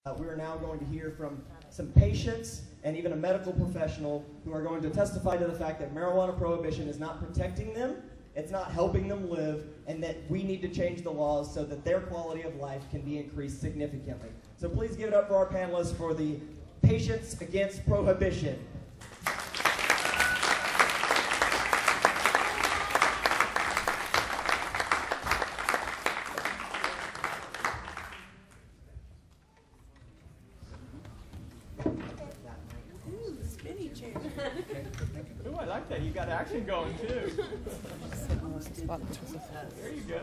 We are now going to hear from some patients and even a medical professional who are going to testify to the fact that marijuana prohibition is not protecting them, it's not helping them live, and that we need to change the laws so that their quality of life can be increased significantly. So please give it up for our panelists for the Patients Against Prohibition. Ooh, I like that. You got action going too. There you go.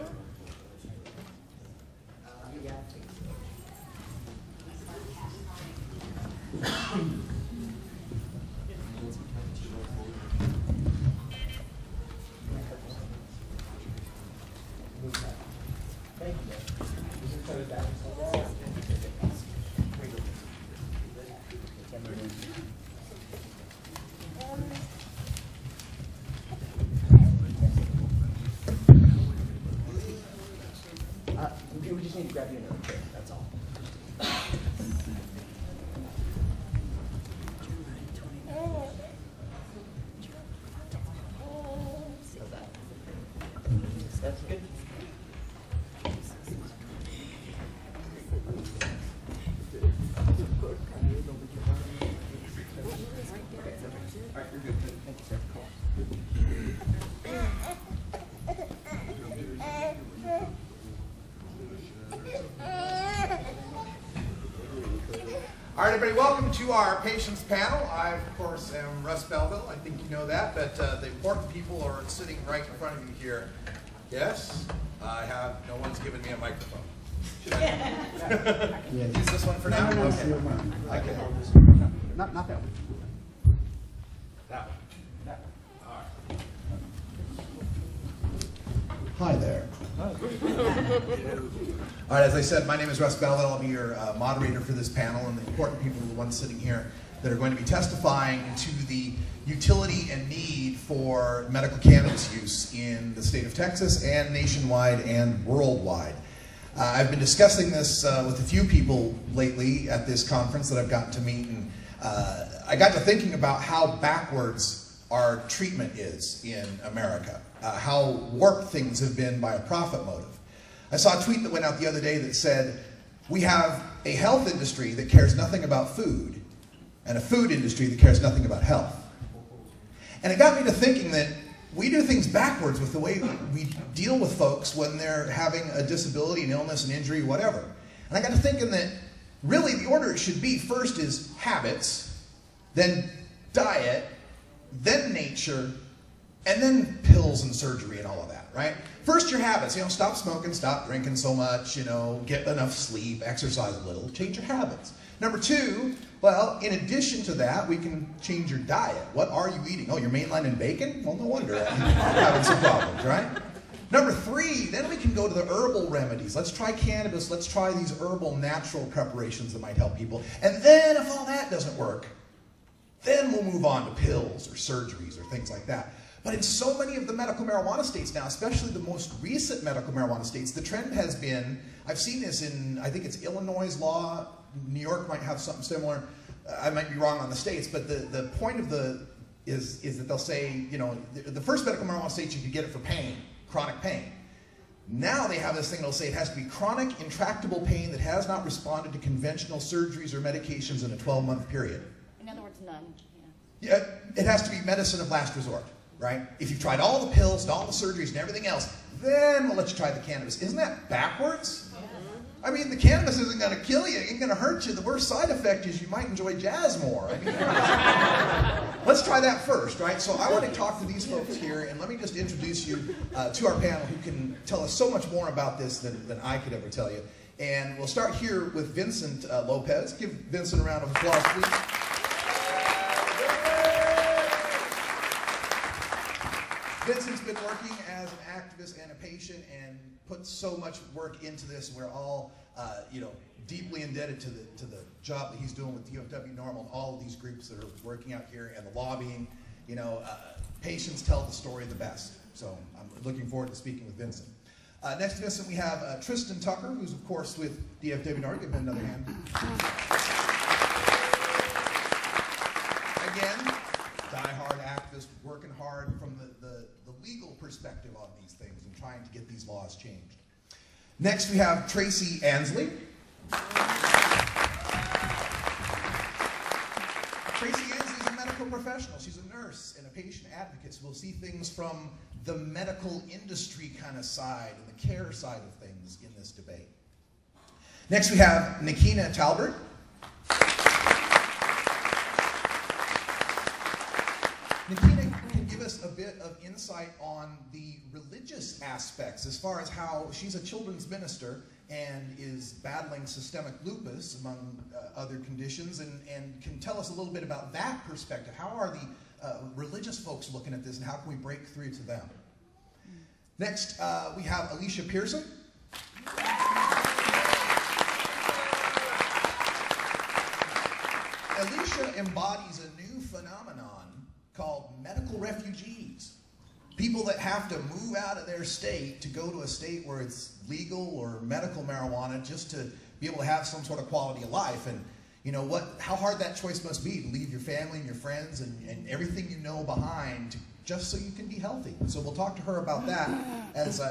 Thank you. We just need to grab you another chair, that's all. That's good. All right, you're good. Thank you, sir. All right, everybody, welcome to our patients panel. I, of course, am Russ Belville. I think you know that, but the important people are sitting right in front of you here. Yes, no one's given me a microphone. Should I use this one for now? Okay. Okay. Not that one. That one. That one. All right. Hi there. All right, as I said, my name is Russ Belville. I'll be your moderator for this panel, and the important people are the ones sitting here that are going to be testifying to the utility and need for medical cannabis use in the state of Texas and nationwide and worldwide. I've been discussing this with a few people lately at this conference that I've gotten to meet, and I got to thinking about how backwards our treatment is in America, how warped things have been by a profit motive. I saw a tweet that went out the other day that said, we have a health industry that cares nothing about food, and a food industry that cares nothing about health. And it got me to thinking that we do things backwards with the way we deal with folks when they're having a disability, an illness, an injury, whatever. And I got to thinking that really the order it should be first is habits, then diet, then nature, and then pills and surgery and all of that, right? First, your habits, stop smoking, stop drinking so much, get enough sleep, exercise a little, change your habits. Number two, well, in addition to that, we can change your diet. What are you eating? Oh, you're mainlining bacon? Well, no wonder you're having some problems, right? Number three, then we can go to the herbal remedies. Let's try cannabis, let's try these herbal natural preparations that might help people. And then if all that doesn't work, then we'll move on to pills or surgeries or things like that. But in so many of the medical marijuana states now, especially the most recent medical marijuana states, the trend has been, I've seen this in, I think it's Illinois' law, New York might have something similar, I might be wrong on the states, but the point of is that they'll say, the first medical marijuana states you could get it for pain, chronic pain. Now they have this thing that'll say it has to be chronic, intractable pain that has not responded to conventional surgeries or medications in a 12-month period. In other words, none. Yeah, it has to be medicine of last resort. Right? If you've tried all the pills and all the surgeries and everything else, then we'll let you try the cannabis. Isn't that backwards? I mean, the cannabis isn't going to kill you. It ain't going to hurt you. The worst side effect is you might enjoy jazz more. I mean, let's try that first, right? So I want to talk to these folks here, and let me just introduce you to our panel who can tell us so much more about this than I could ever tell you. And we'll start here with Vincent Lopez. Give Vincent a round of applause, please. Vincent's been working as an activist and a patient and put so much work into this. We're all, deeply indebted to the job that he's doing with DFWNORML and all of these groups that are working out here and the lobbying. Patients tell the story the best. So I'm looking forward to speaking with Vincent. Next to Vincent, we have Tristan Tucker, who's, of course, with DFWNORML. Give him another hand. perspective on these things and trying to get these laws changed. Next, we have Tracy Ansley. Tracy Ansley is a medical professional. She's a nurse and a patient advocate, so we'll see things from the medical industry kind of side and the care side of things in this debate. Next, we have Nikina Talbert. Nikina can give us a bit of insight on the religious aspects as far as how she's a children's minister and is battling systemic lupus, among other conditions, and can tell us a little bit about that perspective. How are the religious folks looking at this, and how can we break through to them? Next, we have Alicia Pearson. Alicia embodies a new phenomenon called medical refugees. People that have to move out of their state to go to a state where it's legal or medical marijuana just to be able to have some sort of quality of life. And you know how hard that choice must be to leave your family and your friends and everything you know behind just so you can be healthy. So we'll talk to her about that, as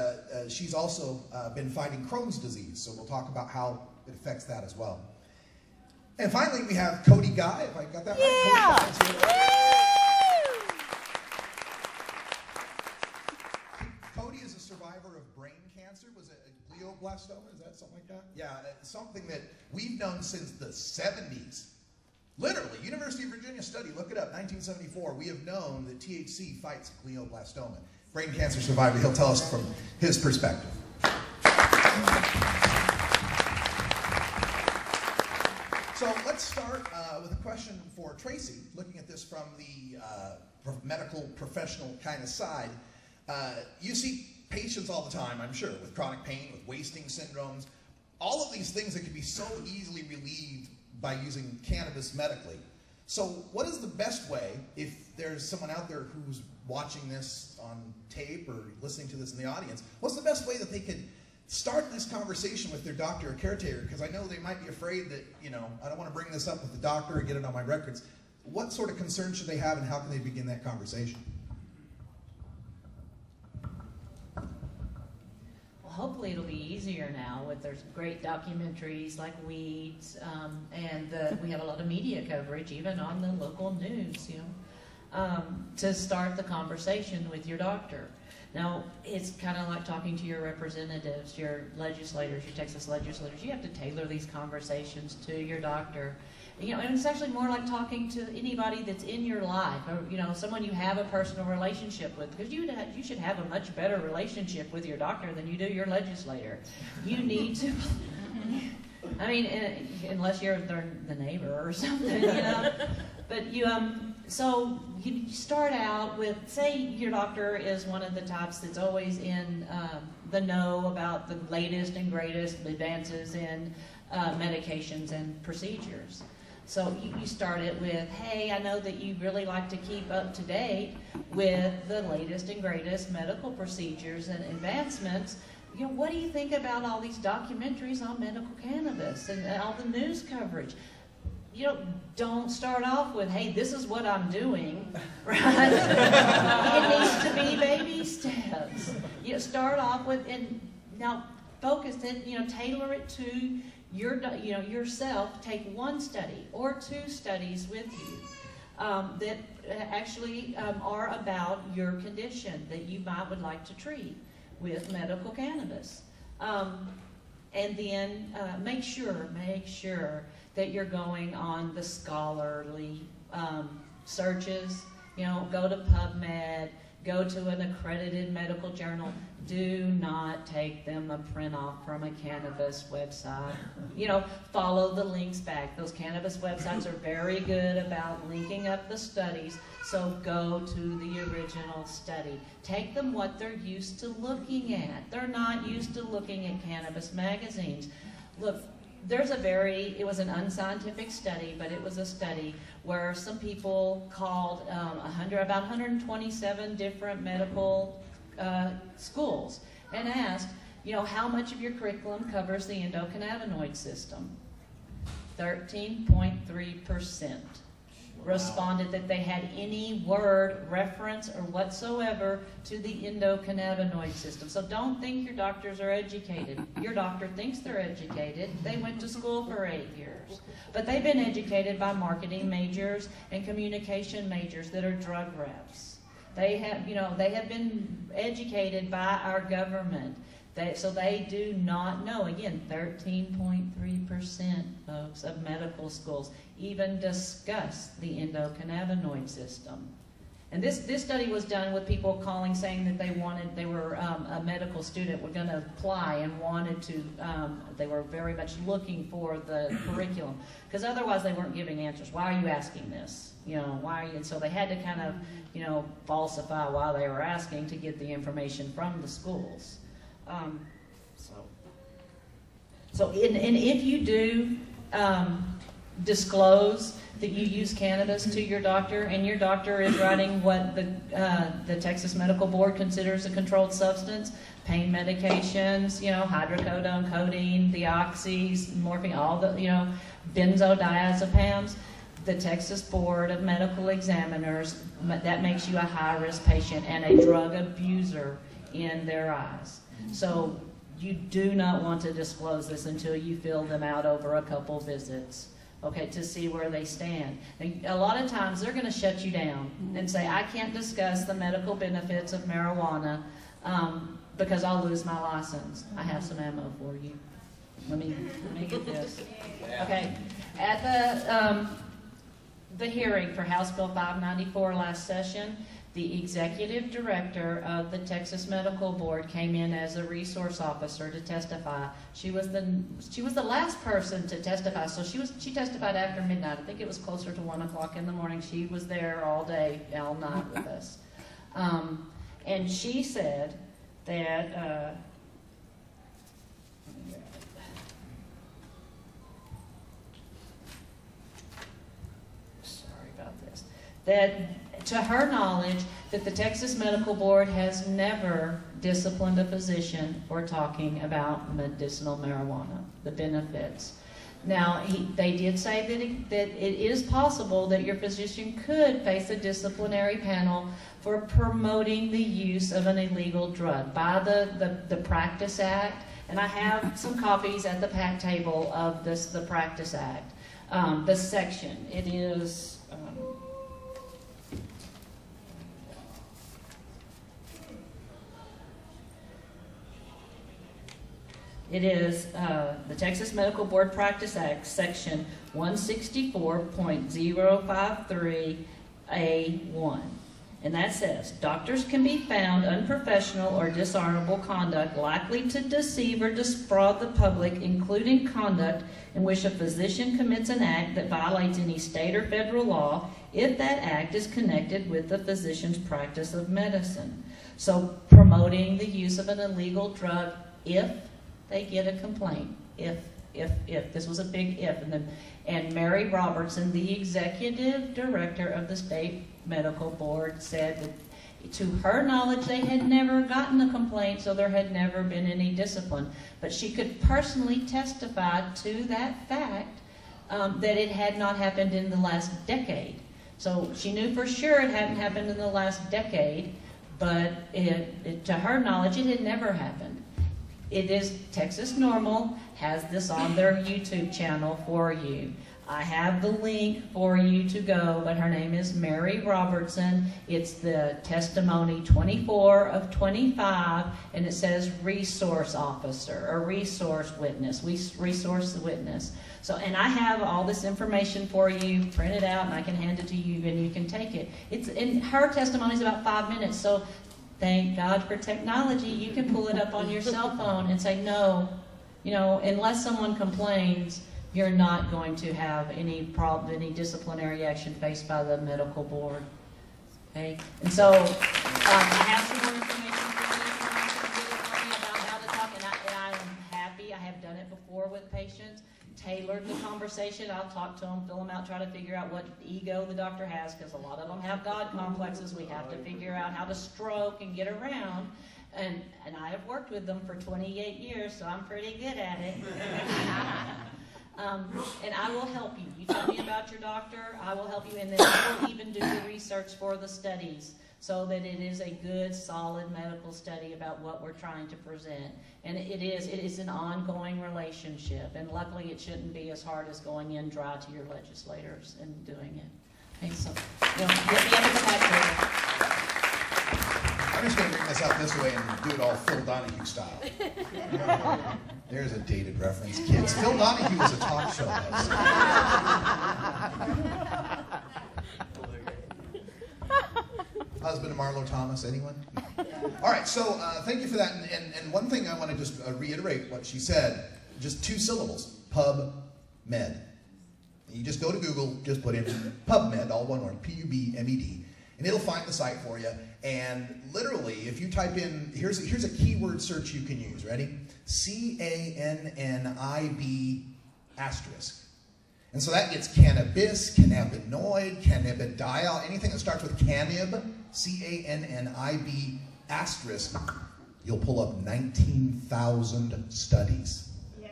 she's also been fighting Crohn's disease. So we'll talk about how it affects that as well. And finally, we have Cody Guy, if I got that right. Cody Guy is here. Cody is a survivor of brain cancer. Was it a glioblastoma? Is that something like that? Yeah, something that we've known since the 70s. Literally, University of Virginia study, look it up, 1974. We have known that THC fights glioblastoma. Brain cancer survivor, he'll tell us from his perspective. So let's start with a question for Tracy, looking at this from the medical professional kind of side. You see patients all the time, I'm sure, with chronic pain, with wasting syndromes, all of these things that can be so easily relieved by using cannabis medically. So what is the best way, if there's someone out there who's watching this on tape or listening to this in the audience, what's the best way that they could start this conversation with their doctor or caretaker? Because I know they might be afraid that, you know, I don't want to bring this up with the doctor or get it on my records. What sort of concerns should they have, and how can they begin that conversation? Hopefully it'll be easier now with there's great documentaries like Weeds, and we have a lot of media coverage, even on the local news, you know, to start the conversation with your doctor. Now, it's kind of like talking to your representatives, your legislators, your Texas legislators. You have to tailor these conversations to your doctor. You know, and it's actually more like talking to anybody that's in your life, or, you know, someone you have a personal relationship with, because you should have a much better relationship with your doctor than you do your legislator. You need to, I mean, unless you're the neighbor or something, you know. But you, so you start out with, say your doctor is one of the types that's always in the know about the latest and greatest advances in medications and procedures. So you start it with, hey, I know that you really like to keep up to date with the latest and greatest medical procedures and advancements. You know, what do you think about all these documentaries on medical cannabis and all the news coverage? You know, don't start off with, hey, this is what I'm doing, right? It needs to be baby steps. You know, start off with, and now focus it, you know, tailor it to your, you know, yourself. Take one study or two studies with you that actually are about your condition that you would like to treat with medical cannabis. And then make sure that you're going on the scholarly searches. You know, go to PubMed, go to an accredited medical journal. Do not take them a print off from a cannabis website. You know, follow the links back. Those cannabis websites are very good about linking up the studies, so go to the original study. Take them what they're used to looking at. They're not used to looking at cannabis magazines. Look, there's it was an unscientific study, but it was a study where some people called about 127 different medical schools and asked, you know, how much of your curriculum covers the endocannabinoid system? 13.3%. responded that they had any word, reference, or whatsoever to the endocannabinoid system. So don't think your doctors are educated. Your doctor thinks they're educated. They went to school for 8 years. But they've been educated by marketing majors and communication majors that are drug reps. They have, they have been educated by our government. So they do not know. Again, 13.3%, folks, of medical schools even discuss the endocannabinoid system. And this study was done with people calling, saying that they were a medical student, were going to apply and wanted to, they were very much looking for the curriculum. Because otherwise they weren't giving answers. Why are you asking this? Why are you? And so they had to kind of, falsify why they were asking to get the information from the schools. And if you do disclose that you use cannabis to your doctor, and your doctor is writing what the Texas Medical Board considers a controlled substance, pain medications, hydrocodone, codeine, the oxys, morphine, all the, benzodiazepams, the Texas Board of Medical Examiners, that makes you a high-risk patient and a drug abuser in their eyes. So you do not want to disclose this until you fill them out over a couple visits, okay, to see where they stand. And a lot of times they're going to shut you down and say, I can't discuss the medical benefits of marijuana because I'll lose my license. I have some ammo for you. Let me get this. Okay, at the hearing for House Bill 594 last session, the executive director of the Texas Medical Board came in as a resource officer to testify. She was the last person to testify, so she testified after midnight. I think it was closer to 1 o'clock in the morning. She was there all day, all night with us. And she said that that to her knowledge, that the Texas Medical Board has never disciplined a physician for talking about medicinal marijuana, the benefits. Now, they did say that it is possible that your physician could face a disciplinary panel for promoting the use of an illegal drug by the Practice Act. And I have some copies at the PAC table of the Practice Act. The section, it is... It is the Texas Medical Board Practice Act, section 164.053A1. And that says, doctors can be found unprofessional or dishonorable conduct likely to deceive or defraud the public, including conduct in which a physician commits an act that violates any state or federal law if that act is connected with the physician's practice of medicine. So promoting the use of an illegal drug if they get a complaint, if. This was a big if. And Mary Robertson, the executive director of the state medical board, said that to her knowledge they had never gotten a complaint, so there had never been any discipline. But she could personally testify to that fact that it had not happened in the last decade. So she knew for sure it hadn't happened in the last decade, but to her knowledge it had never happened. It is Texas Normal has this on their YouTube channel for you. I have the link for you to go, but her name is Mary Robertson. It's the testimony 24 of 25, and it says resource officer or resource witness. We resource the witness. So, and I have all this information for you printed out, and I can hand it to you, and you can take it. And her testimony is about 5 minutes, so thank God for technology. You can pull it up on your cell phone and say, no, unless someone complains, you're not going to have any problem, any disciplinary action faced by the medical board. Okay? And so I have some more information for you about how to talk, and I am happy. I have done it before with patients. Tailored the conversation. I'll talk to them, fill them out, try to figure out what ego the doctor has, because a lot of them have God complexes. We have to figure out how to stroke and get around. And I have worked with them for 28 years, so I'm pretty good at it. And I will help you. You tell me about your doctor, I will help you, and then I will even do the research for the studies so that it is a good, solid medical study about what we're trying to present. And it is an ongoing relationship, and luckily it shouldn't be as hard as going in dry to your legislators and doing it. Okay, so you'll be able to come back later. I'm just going to bring this up this way and do it all Phil Donahue style. There's a dated reference, kids. Phil Donahue was a talk show host. Husband of Marlo Thomas, anyone? All right, so thank you for that. And one thing I want to just reiterate what she said, just 2 syllables, PubMed. You just go to Google, just put in PubMed, all one word, P-U-B-M-E-D, and it'll find the site for you. And literally, if you type in, here's a keyword search you can use. Ready? C-A-N-N-I-B asterisk. And so that gets cannabis, cannabinoid, cannabidiol, anything that starts with cannab, C-A-N-N-I-B asterisk. You'll pull up 19,000 studies. Yes.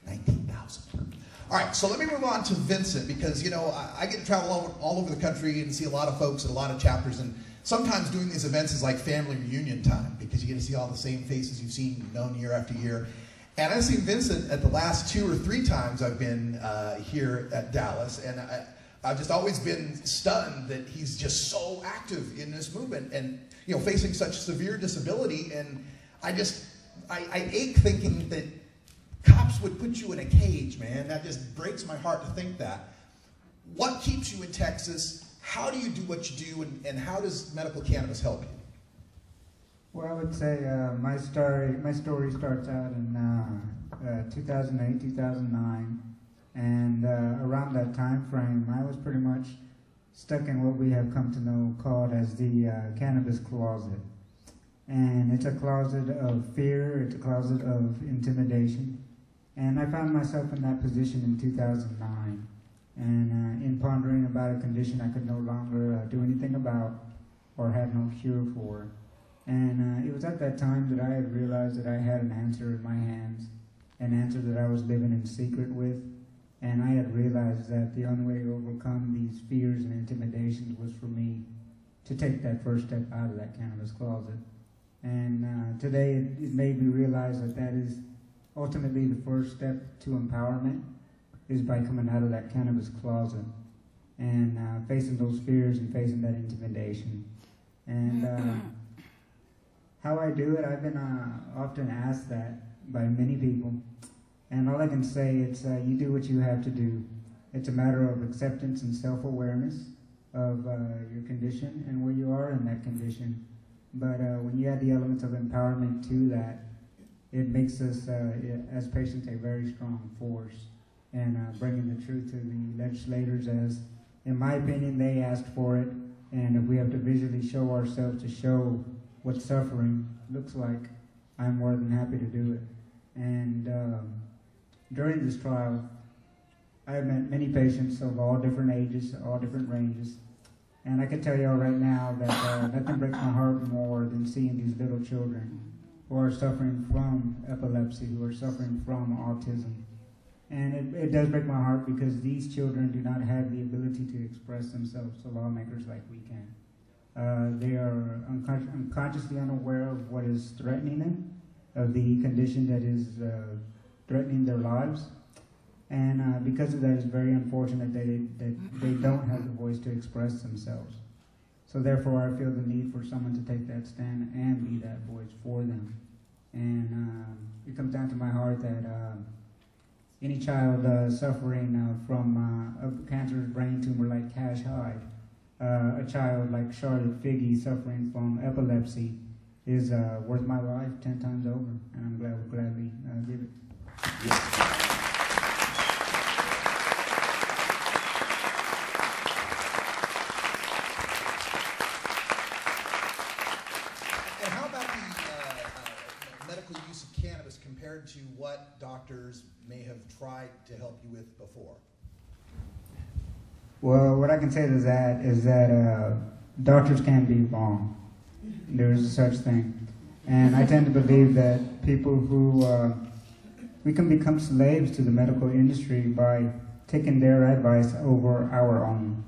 19,000. All right, so let me move on to Vincent, because, you know, I get to travel all over the country and see a lot of folks at a lot of chapters, and sometimes doing these events is like family reunion time, because you get to see all the same faces you've seen, known year after year. And I've seen Vincent at the last 2 or 3 times I've been here at Dallas, and I've just always been stunned that he's just so active in this movement, and, you know, facing such severe disability. And I ache thinking that cops would put you in a cage, man. That just breaks my heart to think that. What keeps you in Texas? How do you do what you do, and how does medical cannabis help you? Well, I would say my story starts out in 2008, 2009, and around that time frame, I was pretty much stuck in what we have come to know called as the cannabis closet. And it's a closet of fear, it's a closet of intimidation. And I found myself in that position in 2009. And in pondering about a condition I could no longer do anything about or had no cure for. And it was at that time that I had realized that I had an answer in my hands, an answer that I was living in secret with. And I had realized that the only way to overcome these fears and intimidations was for me to take that first step out of that cannabis closet. And today it made me realize that that is ultimately the first step to empowerment, is by coming out of that cannabis closet and facing those fears and facing that intimidation. And how I do it, I've been often asked that by many people. And all I can say is you do what you have to do. It's a matter of acceptance and self-awareness of your condition and where you are in that condition. But when you add the elements of empowerment to that, it makes us, as patients, a very strong force. And bringing the truth to the legislators, as, in my opinion, they asked for it. And if we have to visually show ourselves to show what suffering looks like, I'm more than happy to do it. And during this trial, I have met many patients of all different ages, all different ranges. And I can tell you all right now that nothing breaks my heart more than seeing these little children who are suffering from epilepsy, who are suffering from autism. And it does break my heart, because these children do not have the ability to express themselves to lawmakers like we can. They are unconsciously unaware of what is threatening them, of the condition that is threatening their lives. And because of that, it's very unfortunate that they don't have the voice to express themselves. So therefore, I feel the need for someone to take that stand and be that voice for them. And it comes down to my heart that any child suffering from a cancerous brain tumor like Cash Hyde, a child like Charlotte Figge suffering from epilepsy, is worth my life 10 times over, and I'm glad we'll gladly give it. Yes. And how about the medical use of cannabis compared to what doctors may have tried to help you with before? Well, what I can say to that is that doctors can be wrong. There is such thing. And I tend to believe that people who we can become slaves to the medical industry by taking their advice over our own.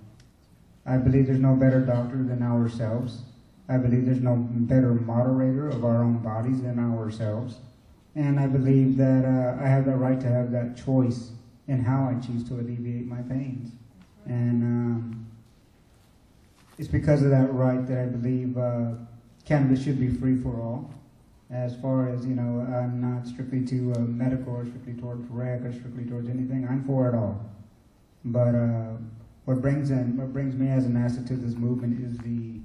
I believe there's no better doctor than ourselves. I believe there's no better moderator of our own bodies than ourselves. And I believe that I have the right to have that choice in how I choose to alleviate my pains. And it's because of that right that I believe cannabis should be free for all. As far as, you know, I'm not strictly to medical or strictly towards rec or strictly towards anything. I'm for it all. But what brings me as an asset to this movement is the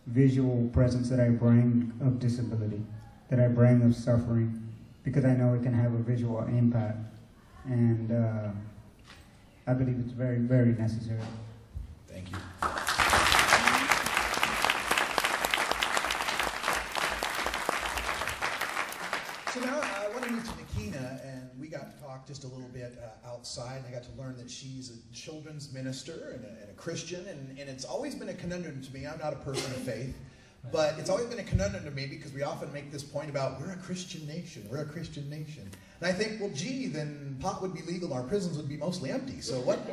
visual presence that I bring of disability, that I bring of suffering, because I know it can have a visual impact. And I believe it's very, very necessary. Thank you. So now I want to move to Nikina, and we got to talk just a little bit outside, and I got to learn that she's a children's minister and a Christian, and it's always been a conundrum to me. I'm not a person of faith, but it's always been a conundrum to me because we often make this point about we're a Christian nation, we're a Christian nation. And I think, well, gee, then pot would be legal, our prisons would be mostly empty. So what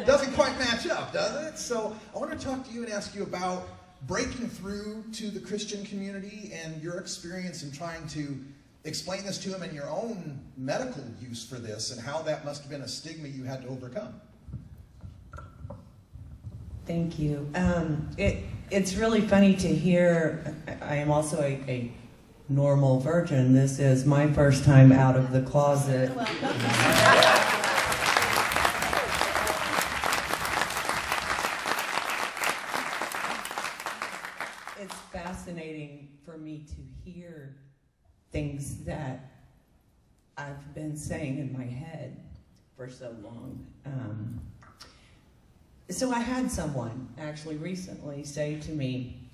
doesn't quite match up, does it? So I want to talk to you and ask you about breaking through to the Christian community and your experience in trying to explain this to them and your own medical use for this and how that must have been a stigma you had to overcome. Thank you. It's really funny to hear. I am also a normal virgin. This is my first time out of the closet. It's fascinating for me to hear things that I've been saying in my head for so long. So I had someone actually recently say to me,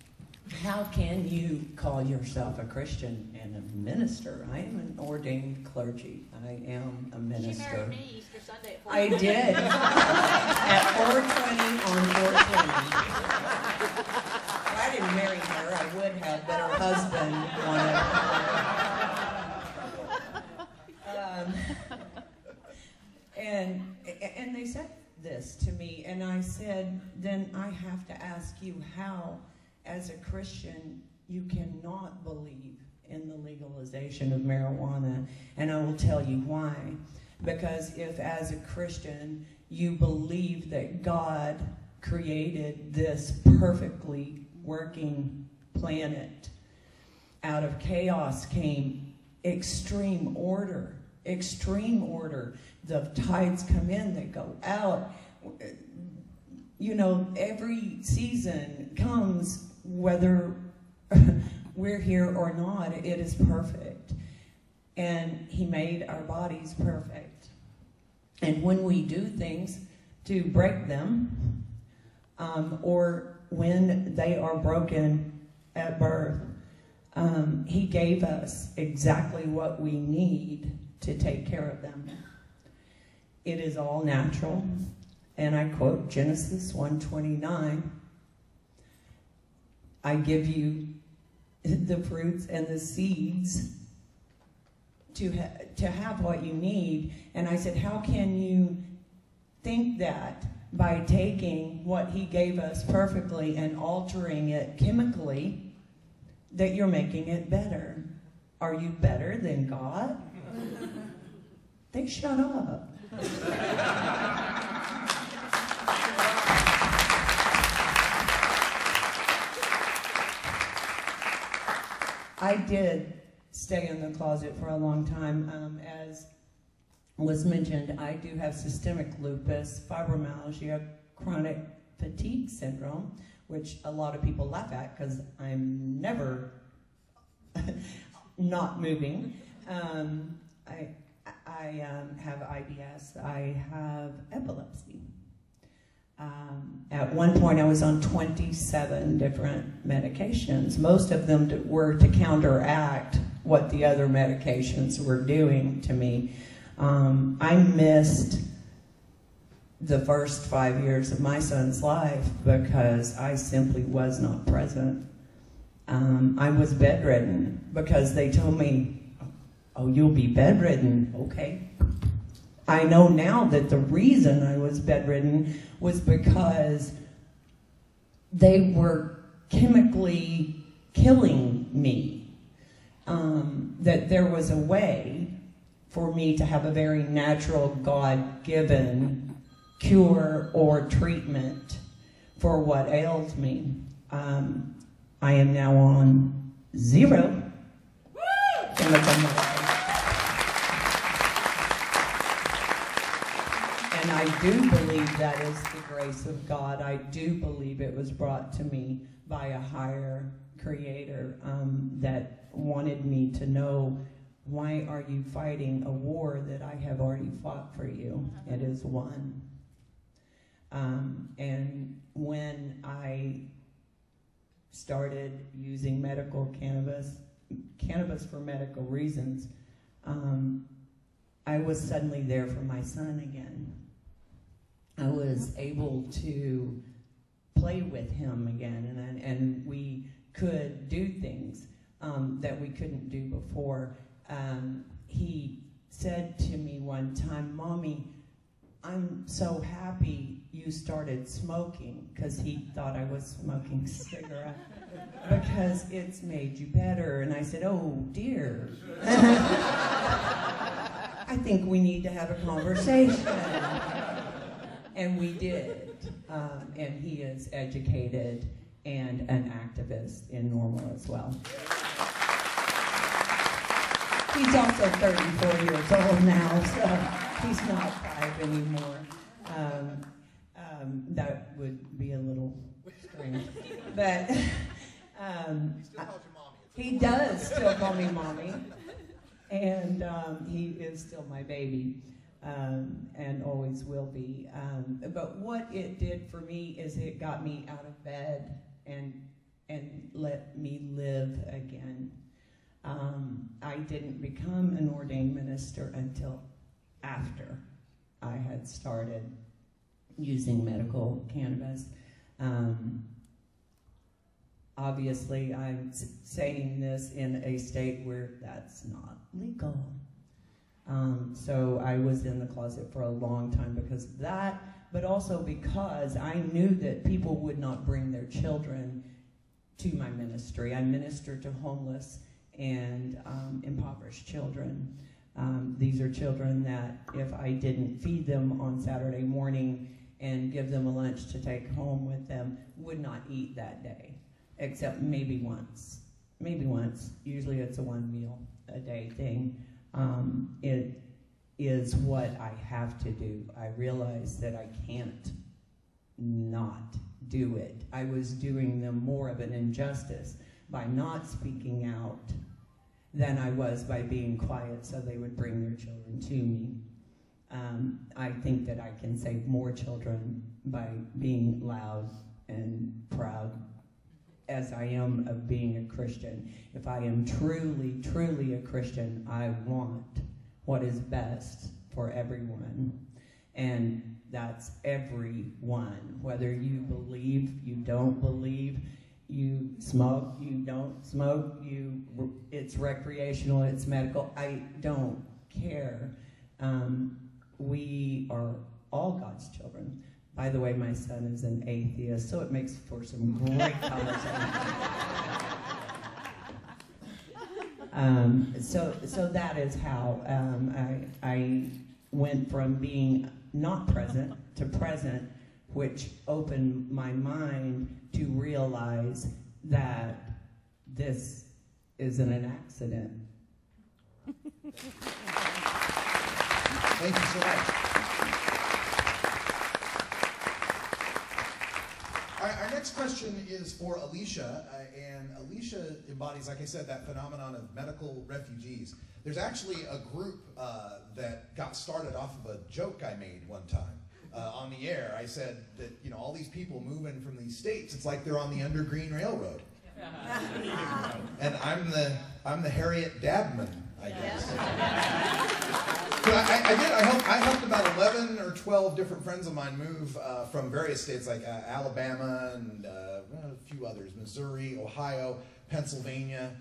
how can you call yourself a Christian and a minister? I am an ordained clergy. I am a minister. She married me Easter Sunday at 4:20. I did. At 4:20 on 4:20. If I didn't marry her, I would have, but her husband wanted. And they said this to me, and I said, then I have to ask you how, as a Christian, you cannot believe in the legalization of marijuana, and I will tell you why. Because if, as a Christian, you believe that God created this perfectly working planet, out of chaos came extreme order. Extreme order. The tides come in, they go out. You know, every season comes, whether we're here or not, it is perfect. And he made our bodies perfect. And when we do things to break them, or when they are broken at birth, he gave us exactly what we need to take care of them. It is all natural. And I quote Genesis 1:29. I give you the fruits and the seeds to have what you need. And I said, how can you think that by taking what he gave us perfectly and altering it chemically, that you're making it better? Are you better than God? They shut up. I did stay in the closet for a long time. As was mentioned, I do have systemic lupus, fibromyalgia, chronic fatigue syndrome, which a lot of people laugh at because I'm never not moving. I have IBS. I have epilepsy. At one point, I was on 27 different medications. Most of them were to counteract what the other medications were doing to me. I missed the first 5 years of my son's life because I simply was not present. I was bedridden because they told me Oh, you'll be bedridden. Okay. I know now that the reason I was bedridden was because they were chemically killing me. That there was a way for me to have a very natural, God-given cure or treatment for what ails me. I am now on 0 chemical medicine. And I do believe that is the grace of God. I do believe it was brought to me by a higher creator that wanted me to know, why are you fighting a war that I have already fought for you? It is won. And when I started using medical cannabis for medical reasons, I was suddenly there for my son again. I was able to play with him again, and we could do things that we couldn't do before. He said to me one time, "Mommy, I'm so happy you started smoking," because he thought I was smoking cigarette, "because it's made you better." And I said, "Oh dear, I think we need to have a conversation." And we did. And he is educated and an activist in Normal as well. He's also 34 years old now, so he's not 5 anymore. That would be a little strange. But He still calls you mommy. he does still call me mommy. And he is still my baby. And always will be. But what it did for me is it got me out of bed and let me live again. I didn't become an ordained minister until after I had started using medical cannabis. Obviously, I'm saying this in a state where that's not legal. So I was in the closet for a long time because of that, but also because I knew that people would not bring their children to my ministry. I minister to homeless and impoverished children. These are children that if I didn't feed them on Saturday morning and give them a lunch to take home with them, would not eat that day, except maybe once. Maybe once. Usually it's a 1 meal a day thing. It is what I have to do. I realize that I can't not do it. I was doing them more of an injustice by not speaking out than I was by being quiet so they would bring their children to me. I think that I can save more children by being loud and proud as I am of being a Christian. If I am truly, truly a Christian, I want what is best for everyone. And that's everyone. Whether you believe, you don't believe, you smoke, you don't smoke, it's recreational, it's medical, I don't care. We are all God's children. By the way, my son is an atheist, so it makes for some great conversation. So that is how I went from being not present to present, which opened my mind to realize that this isn't an accident. Thank you so much. Our next question is for Alicia, and Alicia embodies, like I said, that phenomenon of medical refugees. There's actually a group that got started off of a joke I made one time on the air. I said that, you know, all these people moving from these states, it's like they're on the Undergreen Railroad. And I'm the Harriet Dabman, I guess. But I helped about 11 or 12 different friends of mine move from various states like Alabama and a few others, Missouri, Ohio, Pennsylvania.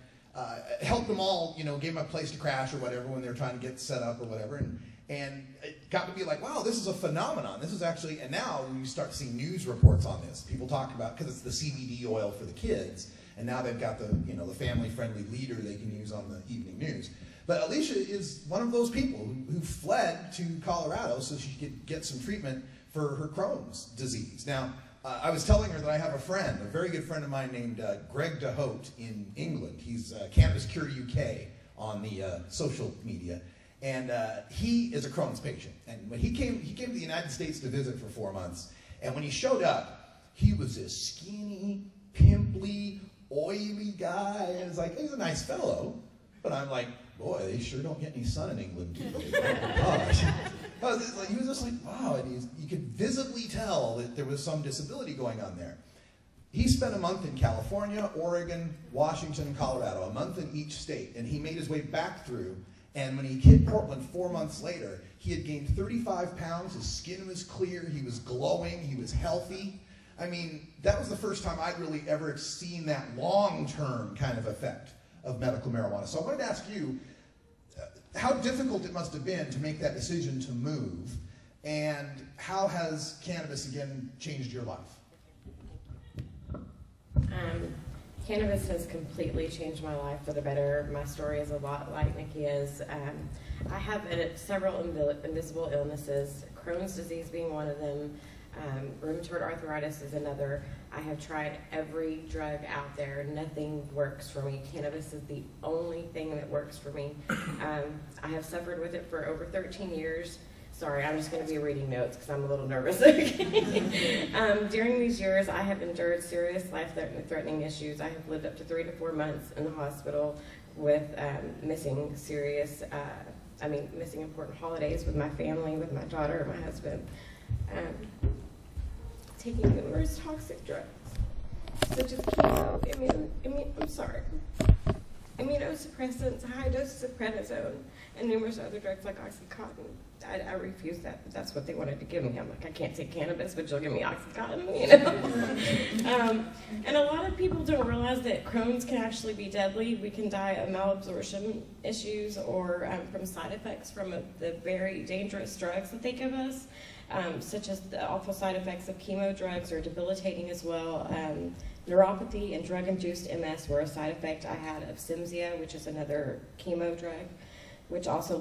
helped them all, you know, gave them a place to crash or whatever when they were trying to get set up or whatever. And it got to be like, wow, this is a phenomenon. This is actually, and now you start seeing news reports on this. People talk about, because it's the CBD oil for the kids, and now they've got the, you know, the family-friendly leader they can use on the evening news. But Alicia is one of those people who fled to Colorado so she could get some treatment for her Crohn's disease. Now, I was telling her that I have a friend, a very good friend of mine named Greg DeHote in England. He's Cannabis Cure UK on the social media. And he is a Crohn's patient. And when he came to the United States to visit for 4 months. And when he showed up, he was this skinny, pimply, oily guy. And it's like, he's a nice fellow. But I'm like, boy, they sure don't get any sun in England today. Oh gosh. He was just like, wow. And you could visibly tell that there was some disability going on there. He spent a month in California, Oregon, Washington, and Colorado, a month in each state. And he made his way back through. And when he hit Portland 4 months later, he had gained 35 pounds, his skin was clear, he was glowing, he was healthy. I mean, that was the first time I'd really ever seen that long-term kind of effect of medical marijuana. So I wanted to ask you, how difficult it must have been to make that decision to move, and how has cannabis, again, changed your life? Cannabis has completely changed my life for the better. My story is a lot like Nikki's. I have several invisible illnesses, Crohn's disease being one of them, rheumatoid arthritis is another. I have tried every drug out there. Nothing works for me. Cannabis is the only thing that works for me. I have suffered with it for over 13 years. Sorry, I'm just going to be reading notes because I'm a little nervous. During these years, I have endured serious life-threatening issues. I have lived up to 3 to 4 months in the hospital with missing important holidays with my family, with my daughter, my husband. Taking numerous toxic drugs, such as chemo, immunosuppressants, high doses of prednisone, and numerous other drugs like Oxycontin. I refused that, but that's what they wanted to give me. I'm like, I can't take cannabis, but you'll give me Oxycontin, you know? And a lot of people don't realize that Crohn's can actually be deadly. We can die of malabsorption issues or from side effects from the very dangerous drugs that they give us, such as the awful side effects of chemo drugs are debilitating as well. Neuropathy and drug-induced MS were a side effect I had of Cimzia, which is another chemo drug, which also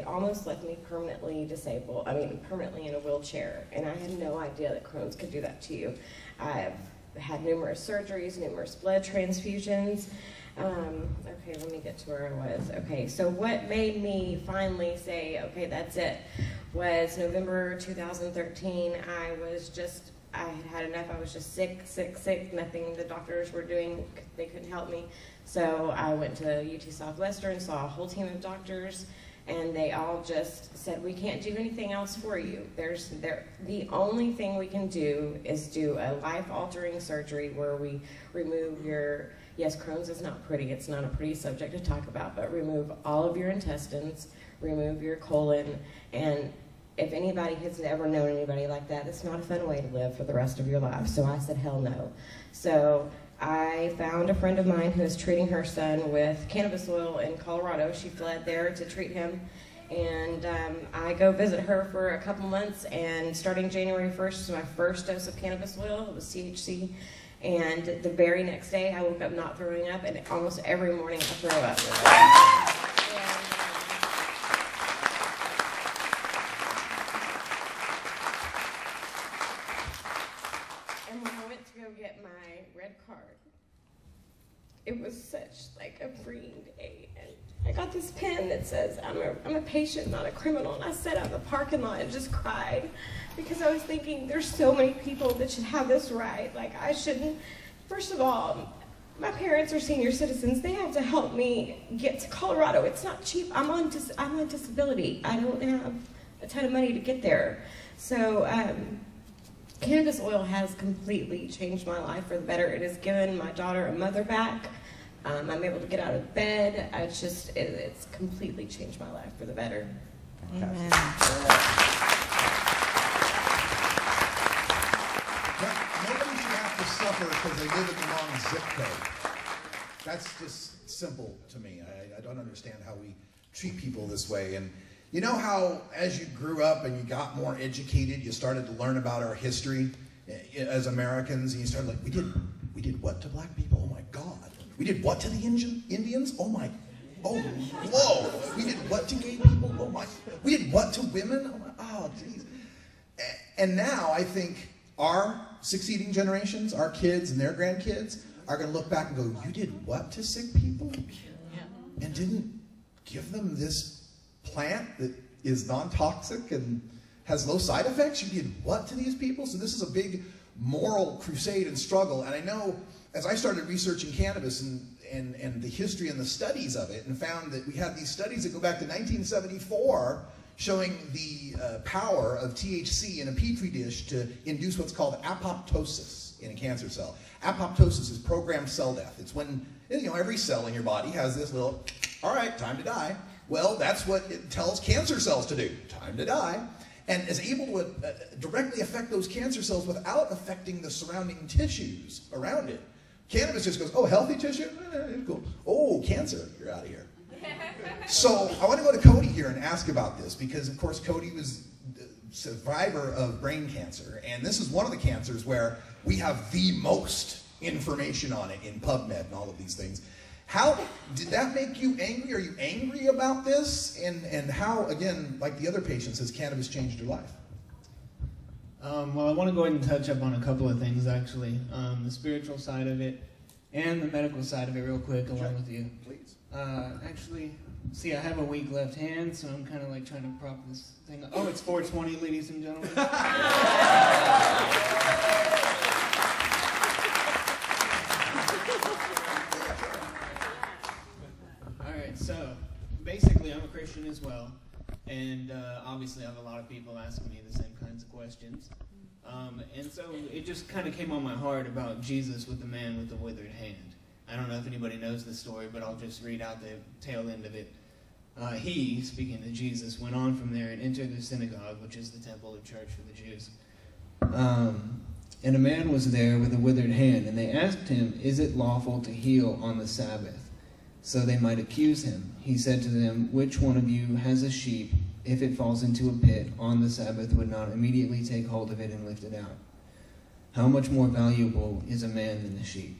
almost left me permanently disabled, permanently in a wheelchair. And I had no idea that Crohn's could do that to you. I've had numerous surgeries, numerous blood transfusions. Okay, let me get to where I was. Okay, so what made me finally say, okay, that's it, was November 2013. I had had enough. I was just sick. Nothing the doctors were doing, they couldn't help me. So I went to UT Southwestern, saw a whole team of doctors, and they all just said, we can't do anything else for you. The only thing we can do is do a life-altering surgery where we remove your, yes, Crohn's is not pretty. It's not a pretty subject to talk about, but remove all of your intestines, remove your colon, and if anybody has ever known anybody like that, it's not a fun way to live for the rest of your life. So I said, hell no. So I found a friend of mine who is treating her son with cannabis oil in Colorado. She fled there to treat him. And I go visit her for a couple months, and starting January 1st was my first dose of cannabis oil. It was THC. And the very next day, I woke up not throwing up, and almost every morning I throw up. And when I went to go get my red card, it was such like a freeing day. And I got this pen that says, I'm a patient, not a criminal. And I sat out in the parking lot and just cried because I was thinking there's so many people that should have this right. Like I shouldn't. First of all, my parents are senior citizens. They have to help me get to Colorado. It's not cheap. I'm on disability. I don't have a ton of money to get there. So cannabis oil has completely changed my life for the better. It has given my daughter a mother back. I'm able to get out of bed. It's completely changed my life for the better. Amen. Nobody should have to suffer because they live in the wrong zip code. That's just simple to me. I don't understand how we treat people this way. And you know how as you grew up and you got more educated, you started to learn about our history as Americans, and you started like, we did what to black people? Oh my God. We did what to the Indians? Oh my, oh, whoa. We did what to gay people? Oh my, we did what to women? Oh geez. And now I think our succeeding generations, our kids and their grandkids, are going to look back and go, you did what to sick people? And didn't give them this plant that is non-toxic and has low side effects? You did what to these people? So this is a big moral crusade and struggle. And I know as I started researching cannabis and the history and the studies of it, and found that we had these studies that go back to 1974 showing the power of THC in a petri dish to induce what's called apoptosis in a cancer cell. Apoptosis is programmed cell death. It's when, you know, every cell in your body has this little, all right, time to die. Well, that's what it tells cancer cells to do, time to die, and is able to directly affect those cancer cells without affecting the surrounding tissues around it. Cannabis just goes, oh, healthy tissue? Cool. Oh, cancer, you're out of here. So I want to go to Cody here and ask about this, because of course Cody was a survivor of brain cancer, and this is one of the cancers where we have the most information on it in PubMed and all of these things. How did that make you angry? Are you angry about this? And how, again, like the other patients, has cannabis changed your life? Well, I want to go ahead and touch up on a couple of things, actually. The spiritual side of it and the medical side of it real quick, along with you. Please. Actually, see, I have a weak left hand, so I'm kind of like trying to prop this thing up. Oh, it's 420, ladies and gentlemen. Alright, so basically I'm a Christian as well, and obviously I have a lot of people asking me the same kinds of questions. And so it just kind of came on my heart about Jesus with the man with the withered hand. I don't know if anybody knows the story, but I'll just read out the tail end of it. He, speaking to Jesus, went on from there and entered the synagogue, which is the temple or church for the Jews. And a man was there with a withered hand, and they asked him, is it lawful to heal on the Sabbath? So they might accuse him. He said to them, which one of you has a sheep, if it falls into a pit on the Sabbath, would not immediately take hold of it and lift it out? How much more valuable is a man than a sheep?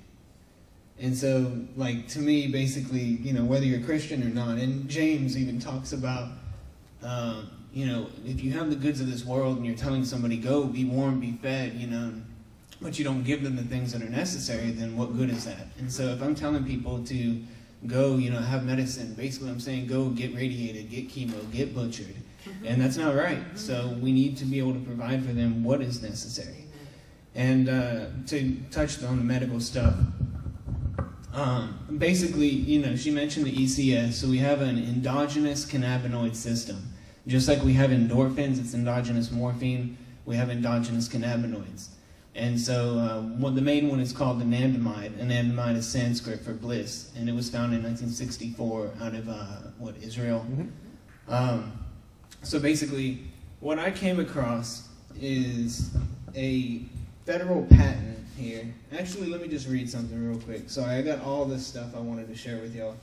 And so, like, to me, basically, you know, whether you're Christian or not, and James even talks about, you know, if you have the goods of this world and you're telling somebody, go, be warm, be fed, you know, but you don't give them the things that are necessary, then what good is that? And so if I'm telling people to go, you know, have medicine, basically I'm saying go get radiated, get chemo, get butchered. And that's not right. So we need to be able to provide for them what is necessary. And to touch on the medical stuff, basically, you know, she mentioned the ECS, so we have an endogenous cannabinoid system. Just like we have endorphins, it's endogenous morphine, we have endogenous cannabinoids. And so the main one is called anandamide. Anandamide is Sanskrit for bliss, and it was found in 1964 out of, Israel? So basically, what I came across is a federal patent here. Actually, let me just read something real quick. Sorry, I got all this stuff I wanted to share with y'all.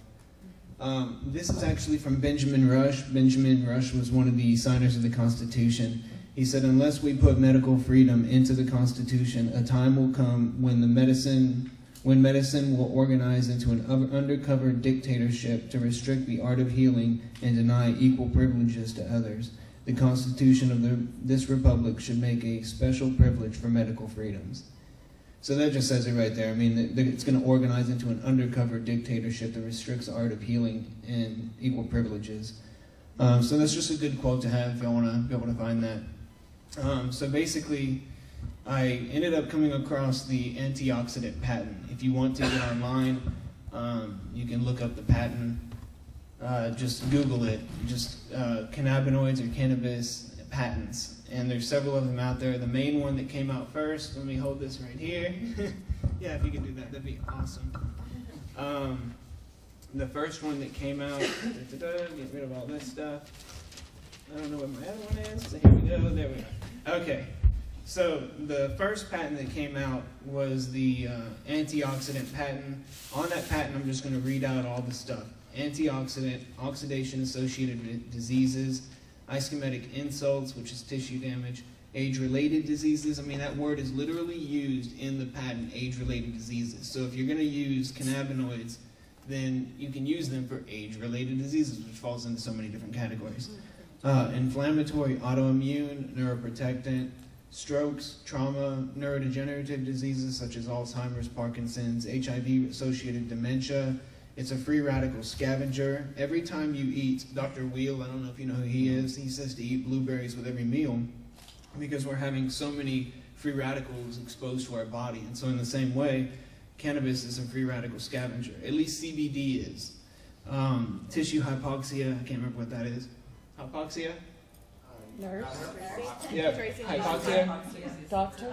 This is actually from Benjamin Rush. Benjamin Rush was one of the signers of the Constitution. He said, unless we put medical freedom into the Constitution, a time will come when medicine will organize into an undercover dictatorship to restrict the art of healing and deny equal privileges to others. The Constitution of this republic should make a special privilege for medical freedoms. So that just says it right there. I mean, it's going to organize into an undercover dictatorship that restricts the art of healing and equal privileges. So that's just a good quote to have if you want to be able to find that. So basically, I ended up coming across the antioxidant patent. If you want to get online, you can look up the patent. Just Google it. Just cannabinoids or cannabis patents. And there's several of them out there. The main one that came out first, let me hold this right here. Yeah, if you could do that, that'd be awesome. The first one that came out, get rid of all this stuff. I don't know what my other one is, so here we go, there we go. Okay, So the first patent that came out was the antioxidant patent. On that patent, I'm just going to read out all the stuff. Antioxidant, oxidation-associated diseases, ischemic insults, which is tissue damage, age-related diseases. I mean, that word is literally used in the patent, age-related diseases. So if you're going to use cannabinoids, then you can use them for age-related diseases, which falls into so many different categories. Inflammatory, autoimmune, neuroprotectant, strokes, trauma, neurodegenerative diseases such as Alzheimer's, Parkinson's, HIV-associated dementia. It's a free radical scavenger. Every time you eat, Dr. Wheel, I don't know if you know who he is, he says to eat blueberries with every meal because we're having so many free radicals exposed to our body. And so in the same way, cannabis is a free radical scavenger. At least CBD is. Tissue hypoxia, I can't remember what that is. Hypoxia? Nurse. Yeah, hypoxia. Doctor.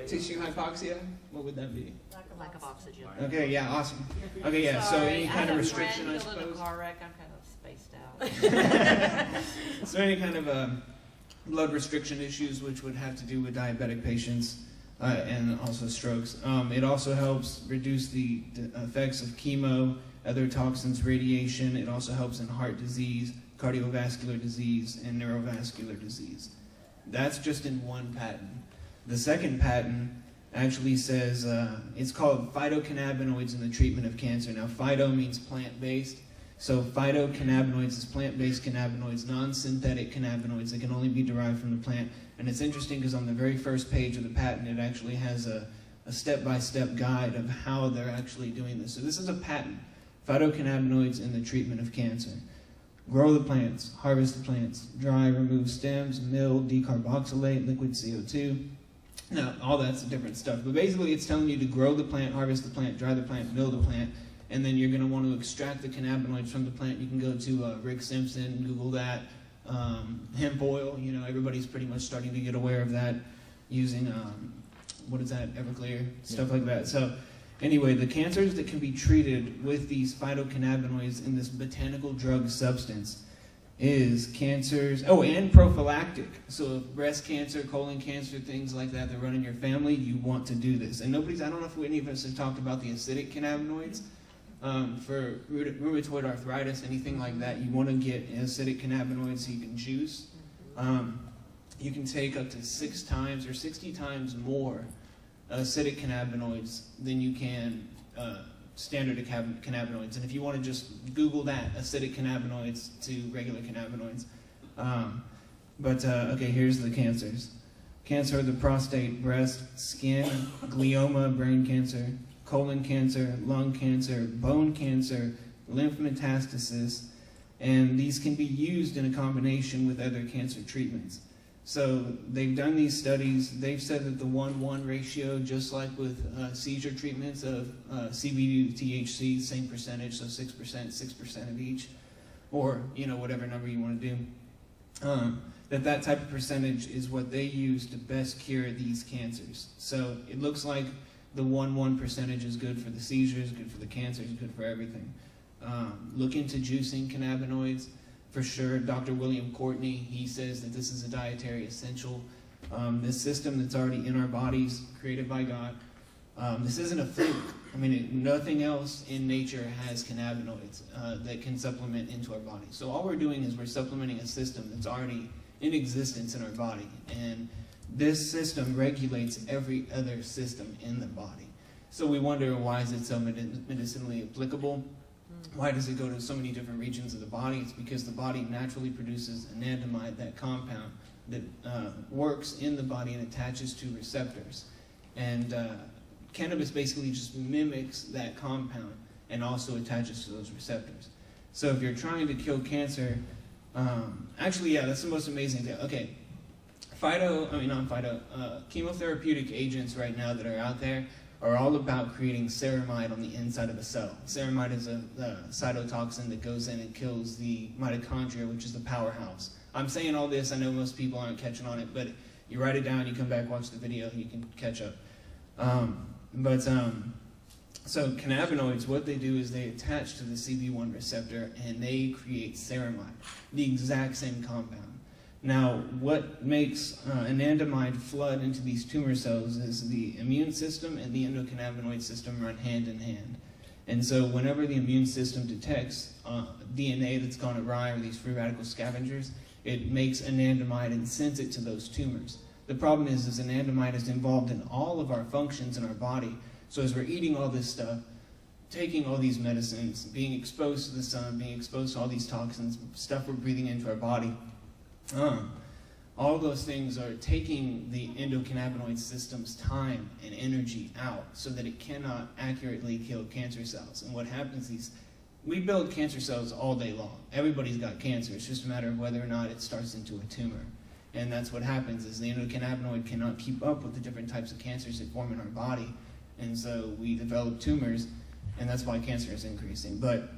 Tissue hypoxia? What would that be? Lack of oxygen. Okay, yeah, awesome. Okay, yeah, so any kind of restriction, I killed in a suppose? car wreck, I'm kind of spaced out. So any kind of blood restriction issues, which would have to do with diabetic patients and also strokes. It also helps reduce the effects of chemo, other toxins, radiation. It also helps in heart disease, cardiovascular disease, and neurovascular disease. That's just in one patent. The second patent actually says it's called phytocannabinoids in the treatment of cancer. Now, phyto means plant-based. So phytocannabinoids is plant-based cannabinoids, non-synthetic cannabinoids that can only be derived from the plant. And it's interesting because on the very first page of the patent, it actually has a step-by-step guide of how they're actually doing this. So this is a patent, phytocannabinoids in the treatment of cancer. Grow the plants, harvest the plants, dry, remove stems, mill, decarboxylate, liquid CO2. Now, all that's different stuff. But basically, it's telling you to grow the plant, harvest the plant, dry the plant, mill the plant, and then you're going to want to extract the cannabinoids from the plant. You can go to Rick Simpson, Google that. Hemp oil, you know, everybody's pretty much starting to get aware of that using, what is that, Everclear, stuff like that. So anyway, the cancers that can be treated with these phytocannabinoids in this botanical drug substance is cancers, oh, and prophylactic. So if breast cancer, colon cancer, things like that run in your family, you want to do this. And I don't know if any of us have talked about the acidic cannabinoids. For rheumatoid arthritis, anything like that, you want to get acidic cannabinoids so you can juice. You can take up to 6 times or 60 times more acidic cannabinoids than you can standard cannabinoids. And if you want to just Google that, acidic cannabinoids to regular cannabinoids. Okay, here's the cancers. Cancer of the prostate, breast, skin, glioma, brain cancer, colon cancer, lung cancer, bone cancer, lymph metastasis, and these can be used in a combination with other cancer treatments. So they've done these studies. They've said that the 1:1 ratio, just like with seizure treatments of CBD to THC, same percentage, so 6% of each, or whatever number you want to do, that type of percentage is what they use to best cure these cancers. So it looks like the 1:1 percentage is good for the seizures, good for the cancers, good for everything. Look into juicing cannabinoids. For sure, Dr. William Courtney, he says that this is a dietary essential. This system that's already in our bodies, created by God. This isn't a fluke. I mean, nothing else in nature has cannabinoids that can supplement into our body. So all we're doing is we're supplementing a system that's already in existence in our body. And this system regulates every other system in the body. So we wonder, why is it so medicinally applicable? Why does it go to so many different regions of the body? It's because the body naturally produces anandamide, that compound that works in the body and attaches to receptors. And cannabis basically just mimics that compound and also attaches to those receptors. So if you're trying to kill cancer, actually, yeah, that's the most amazing thing. Okay, chemotherapeutic agents right now that are out there are all about creating ceramide on the inside of a cell. Ceramide is a cytotoxin that goes in and kills the mitochondria, which is the powerhouse. I'm saying all this, I know most people aren't catching on it, but you write it down, you come back, watch the video, you can catch up. So cannabinoids, what they do is they attach to the CB1 receptor and they create ceramide, the exact same compound. Now, what makes anandamide flood into these tumor cells is the immune system and the endocannabinoid system run hand in hand. And so whenever the immune system detects DNA that's gone awry or these free radical scavengers, it makes anandamide and sends it to those tumors. The problem is anandamide is involved in all of our functions in our body. So as we're eating all this stuff, taking all these medicines, being exposed to the sun, being exposed to all these toxins, stuff we're breathing into our body, all those things are taking the endocannabinoid system's time and energy out so that it cannot accurately kill cancer cells. And what happens is, we build cancer cells all day long. Everybody's got cancer. It's just a matter of whether or not it starts into a tumor. And that's what happens, is the endocannabinoid cannot keep up with the different types of cancers that form in our body. And so we develop tumors, and that's why cancer is increasing. But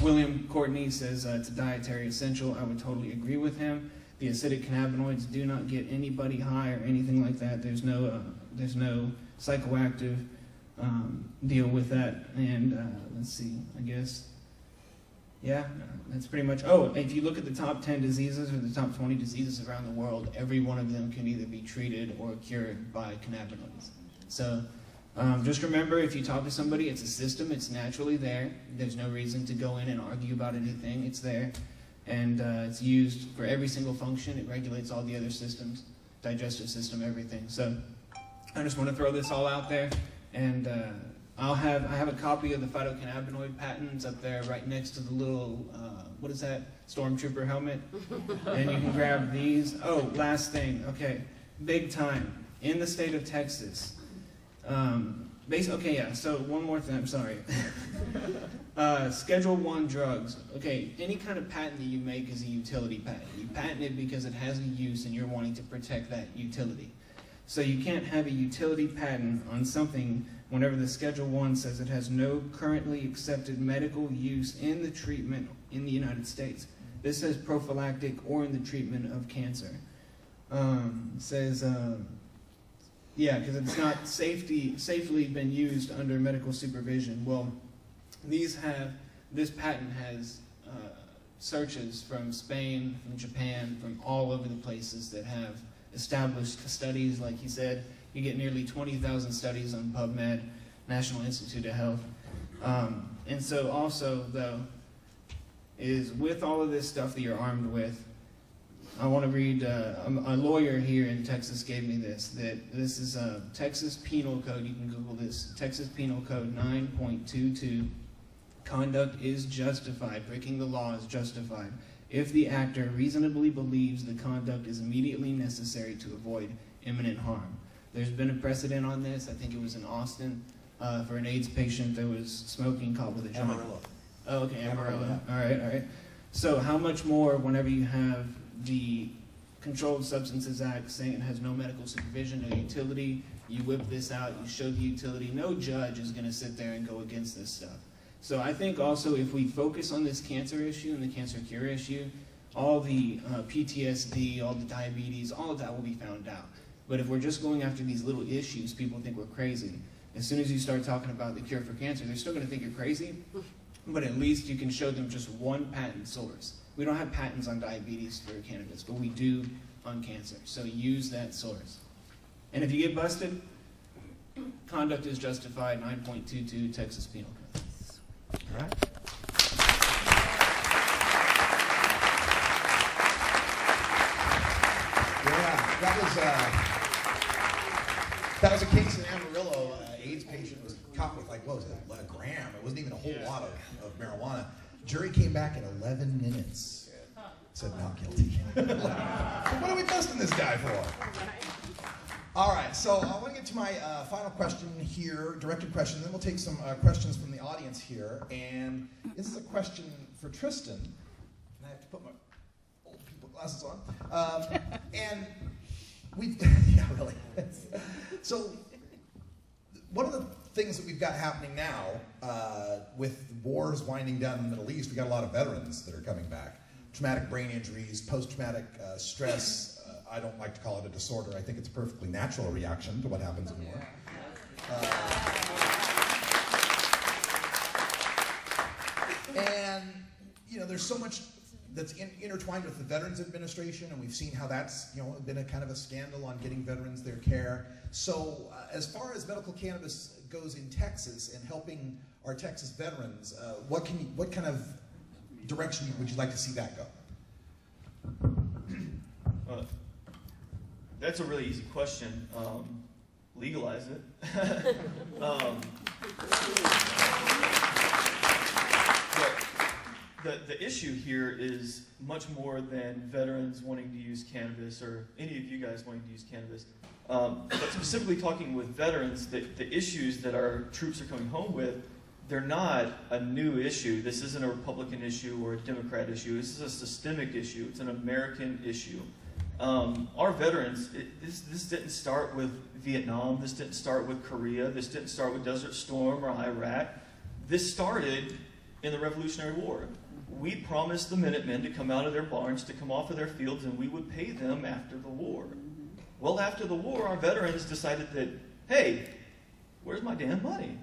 William Courtney says it's a dietary essential. I would totally agree with him. The acidic cannabinoids do not get anybody high or anything like that. There's no psychoactive deal with that. And let's see, I guess, yeah, that's pretty much. Oh, if you look at the top 10 diseases or the top 20 diseases around the world, every one of them can either be treated or cured by cannabinoids. So just remember, if you talk to somebody, it's a system, it's naturally there. There's no reason to go in and argue about anything, it's there. And it's used for every single function. It regulates all the other systems, digestive system, everything. So I just want to throw this all out there. And I have a copy of the phytocannabinoid patents up there right next to the little, what is that, stormtrooper helmet? And you can grab these. Oh, last thing, okay, big time, in the state of Texas. Okay, yeah, so one more thing, I'm sorry. Schedule 1 drugs. Okay, any kind of patent that you make is a utility patent. You patent it because it has a use and you're wanting to protect that utility. So you can't have a utility patent on something whenever the Schedule 1 says it has no currently accepted medical use in the treatment in the United States. This says prophylactic or in the treatment of cancer. It says, yeah, because it's not safely been used under medical supervision. Well, this patent has searches from Spain, from Japan, from all over the places that have established studies. Like he said, you get nearly 20,000 studies on PubMed, National Institute of Health. And so also, though, is with all of this stuff that you're armed with, I want to read, a lawyer here in Texas gave me this, that this is a Texas Penal Code, you can Google this, Texas Penal Code 9.22, conduct is justified, breaking the law is justified, if the actor reasonably believes the conduct is immediately necessary to avoid imminent harm. There's been a precedent on this, I think it was in Austin, for an AIDS patient that was smoking, caught with a joint. Amarillo. Oh, okay, Amarillo, Amarillo. all right. So how much more whenever you have the Controlled Substances Act saying it has no medical supervision, no utility, you whip this out, you show the utility, no judge is going to sit there and go against this stuff. So I think also if we focus on this cancer issue and the cancer cure issue, all the PTSD, all the diabetes, all of that will be found out. But if we're just going after these little issues, people think we're crazy. As soon as you start talking about the cure for cancer, they're still going to think you're crazy, but at least you can show them just one patent source. We don't have patents on diabetes for cannabis, but we do on cancer. So use that source. And if you get busted, conduct is justified, 9.22 Texas Penal Code. All right. Yeah, that was a case in Amarillo. AIDS patient was caught with, like, what was it, a gram. It wasn't even a whole lot of marijuana. Jury came back in 11 minutes. Said not guilty. What are we busting this guy for? All right, so I want to get to my final question here, directed question, then we'll take some questions from the audience here. And this is a question for Tristan. And I have to put my old people glasses on. And we've, yeah, really. So one of the things that we've got happening now, with wars winding down in the Middle East, we got a lot of veterans that are coming back. Traumatic brain injuries, post-traumatic stress. I don't like to call it a disorder. I think it's a perfectly natural reaction to what happens in war. And, you know, there's so much that's intertwined with the Veterans Administration, and we've seen how that's been a kind of a scandal on getting veterans their care. So as far as medical cannabis goes in Texas and helping our Texas veterans, what kind of direction would you like to see that go? That's a really easy question. Legalize it. The issue here is much more than veterans wanting to use cannabis, or any of you guys wanting to use cannabis. But specifically talking with veterans, the issues that our troops are coming home with, they're not a new issue. This isn't a Republican issue or a Democrat issue. This is a systemic issue. It's an American issue. Our veterans, this didn't start with Vietnam. This didn't start with Korea. This didn't start with Desert Storm or Iraq. This started in the Revolutionary War. We promised the Minutemen to come out of their barns, to come off of their fields, and we would pay them after the war. Well, after the war, our veterans decided that, hey, where's my damn money?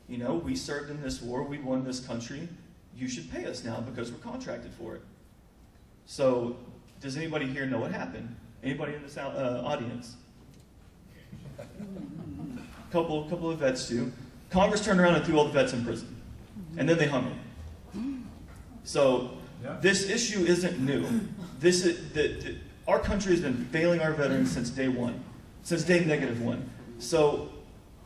You know, we served in this war, we won this country, you should pay us now because we're contracted for it. So, does anybody here know what happened? Anybody in this audience? Couple of vets do. Congress turned around and threw all the vets in prison. And then they hung them. So, this issue isn't new. Our country has been failing our veterans since day one, since day -1. So,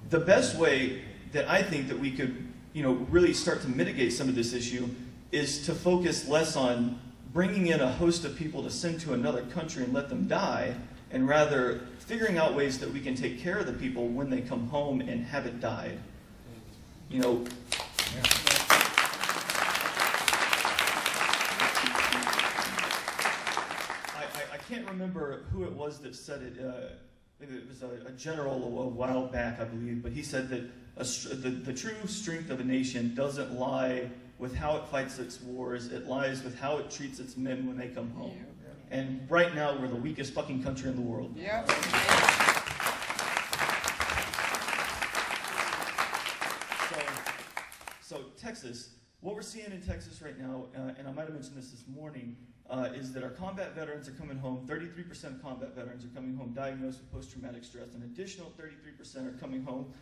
the best way that I think that we could, really start to mitigate some of this issue is to focus less on bringing in a host of people to send to another country and let them die, and rather figuring out ways that we can take care of the people when they come home and haven't died. I can't remember who it was that said it. It was a general a while back, I believe, but he said that the true strength of a nation doesn't lie with how it fights its wars, it lies with how it treats its men when they come home. And right now, we're the weakest fucking country in the world. Yeah. So Texas, what we're seeing in Texas right now, and I might have mentioned this morning, is that our combat veterans are coming home, 33% of combat veterans are coming home diagnosed with post-traumatic stress. An additional 33% are coming home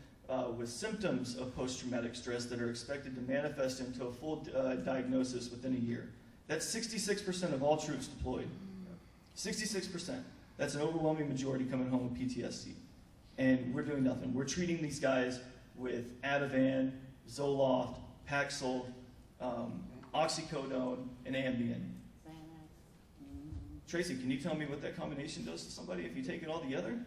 with symptoms of post-traumatic stress that are expected to manifest into a full diagnosis within a year. That's 66% of all troops deployed. 66%. That's an overwhelming majority coming home with PTSD. And we're doing nothing. We're treating these guys with Ativan, Zoloft, Paxil, oxycodone, and Ambien. Tracy, can you tell me what that combination does to somebody if you take it all together?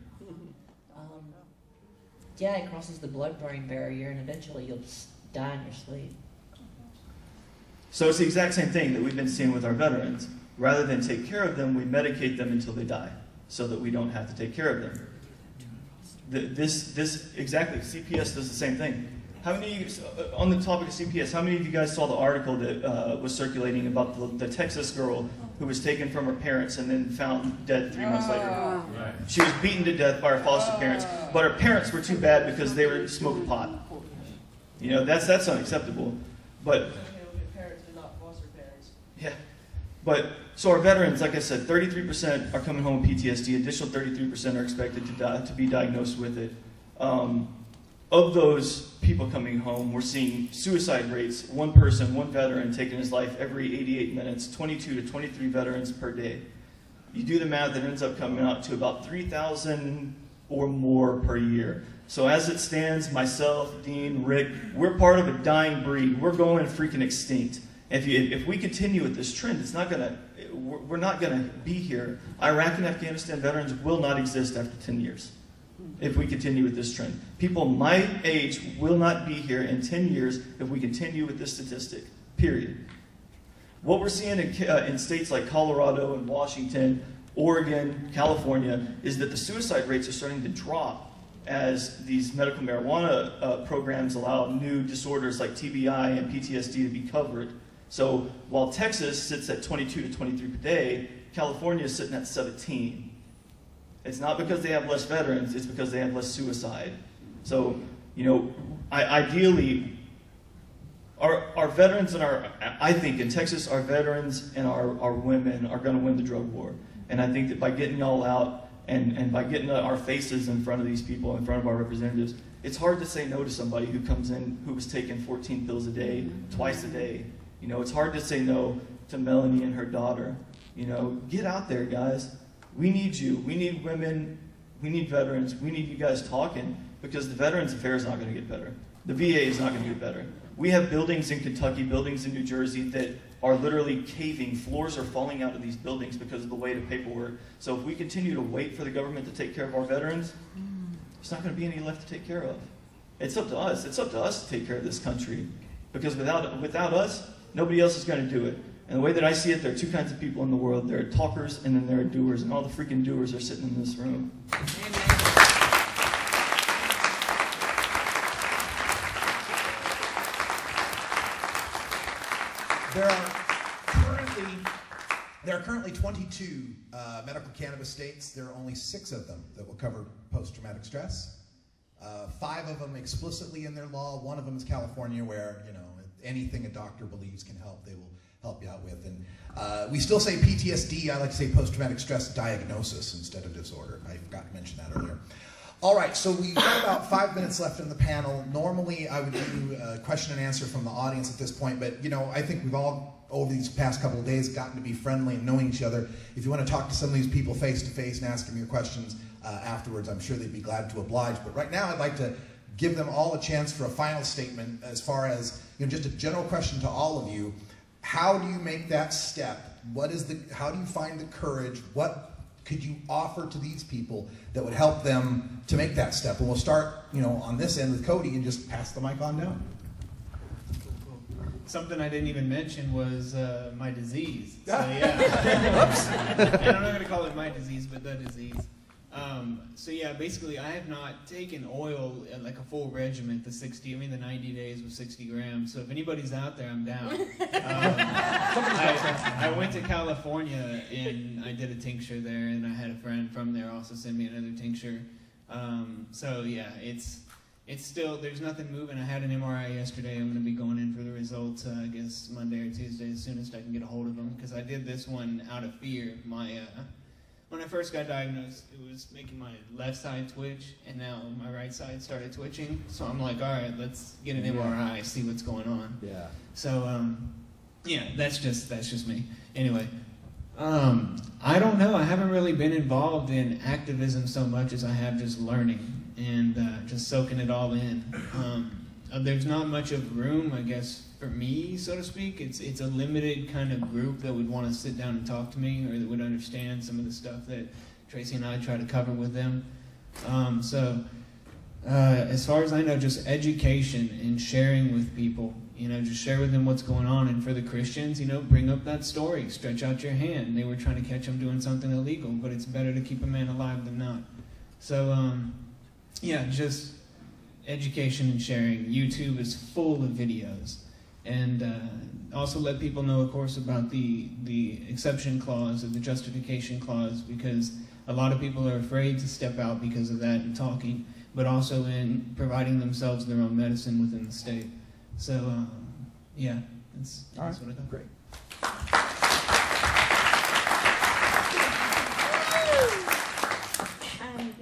Yeah, it crosses the blood-brain barrier, and eventually you'll just die in your sleep. So it's the exact same thing that we've been seeing with our veterans. Rather than take care of them, we medicate them until they die, so that we don't have to take care of them. Exactly, CPS does the same thing. How many of you, on the topic of CPS, how many of you guys saw the article that was circulating about the Texas girl who was taken from her parents and then found dead 3 months later? Right. She was beaten to death by her foster parents, but her parents were too bad because they were smoking pot. That's unacceptable. But parents are not foster parents. Yeah, but so our veterans, like I said, 33% are coming home with PTSD. Additional 33% are expected to be diagnosed with it. Of those people coming home, we're seeing suicide rates, one veteran taking his life every 88 minutes, 22 to 23 veterans per day. You do the math, it ends up coming out to about 3,000 or more per year. So as it stands, myself, Dean, Rick, we're part of a dying breed. We're going freaking extinct. If we continue with this trend, we're not gonna be here. Iraq and Afghanistan veterans will not exist after 10 years. If we continue with this trend. People my age will not be here in 10 years if we continue with this statistic, period. What we're seeing in states like Colorado and Washington, Oregon, California, is that the suicide rates are starting to drop as these medical marijuana programs allow new disorders like TBI and PTSD to be covered. So while Texas sits at 22 to 23 per day, California is sitting at 17. It's not because they have less veterans, it's because they have less suicide. So, ideally, Our veterans and I think in Texas, our veterans and our women are going to win the drug war. And I think that by getting y'all out and by getting our faces in front of these people, in front of our representatives, it's hard to say no to somebody who comes in who was taking 14 pills a day, twice a day. You know, it's hard to say no to Melanie and her daughter. You know, get out there, guys. We need you. We need women. We need veterans. We need you guys talking, because the Veterans Affairs is not going to get better. The VA is not going to get better. We have buildings in Kentucky, buildings in New Jersey that are literally caving. Floors are falling out of these buildings because of the weight of paperwork. So if we continue to wait for the government to take care of our veterans, there's not going to be any left to take care of. It's up to us. It's up to us to take care of this country. Because without us, nobody else is going to do it. And the way that I see it, there are two kinds of people in the world. There are talkers and then there are doers. And all the freaking doers are sitting in this room. There are currently 22 medical cannabis states. There are only 6 of them that will cover post-traumatic stress. 5 of them explicitly in their law. 1 of them is California, where, you know, anything a doctor believes can help, they will help you out with. And we still say PTSD. I like to say post-traumatic stress diagnosis instead of disorder. I forgot to mention that earlier. All right, so we've got about 5 minutes left in the panel. Normally, I would do a question and answer from the audience at this point, but, you know, I think we've all, over these past couple of days, gotten to be friendly and knowing each other. If you want to talk to some of these people face to face and ask them your questions afterwards, I'm sure they'd be glad to oblige. But right now, I'd like to give them all a chance for a final statement as far as, you know, just a general question to all of you. How do you make that step? How do you find the courage? What could you offer to these people that would help them to make that step? And we'll start, you know, on this end with Cody and just pass the mic on down. Something I didn't even mention was my disease. So yeah, Oops. and I'm not going to call it my disease, but the disease. So yeah, basically I have not taken oil like a full regimen, the 90 days with 60 grams. So if anybody's out there, I'm down. I went to California and I did a tincture there, and I had a friend from there also send me another tincture. So yeah, it's still, there's nothing moving. I had an MRI yesterday. I'm going to be going in for the results, I guess Monday or Tuesday, as soon as I can get a hold of them, because I did this one out of fear. When I first got diagnosed, it was making my left side twitch, and now my right side started twitching. So I'm like, all right, let's get an MRI, see what's going on. Yeah. So, yeah, that's just me. Anyway, I don't know. I haven't really been involved in activism so much as I have just learning and just soaking it all in. There's not much of room, I guess, for me, so to speak. It's a limited kind of group that would want to sit down and talk to me, or that would understand some of the stuff that Tracy and I try to cover with them. As far as I know, just education and sharing with people, you know, just share with them what's going on. And for the Christians, you know, bring up that story, stretch out your hand. They were trying to catch him doing something illegal, but it's better to keep a man alive than not. So, yeah, just education and sharing. YouTube is full of videos. And also let people know, of course, about the exception clause or the justification clause, because a lot of people are afraid to step out because of that and talking, but also in providing themselves their own medicine within the state. So, yeah, that's what I thought. Great.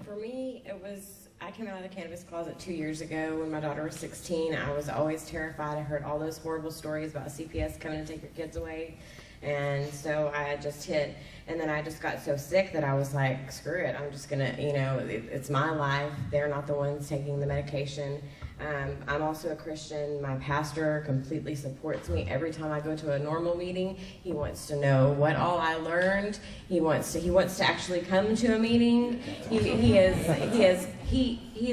For me, I came out of the cannabis closet 2 years ago when my daughter was 16. I was always terrified. I heard all those horrible stories about CPS coming to take your kids away. And so I just hit, and then I just got so sick that I was like, screw it, I'm just gonna, you know, it's my life. They're not the ones taking the medication. I'm also a Christian. My pastor completely supports me. Every time I go to a normal meeting, he wants to know what all I learned. He wants to actually come to a meeting. He is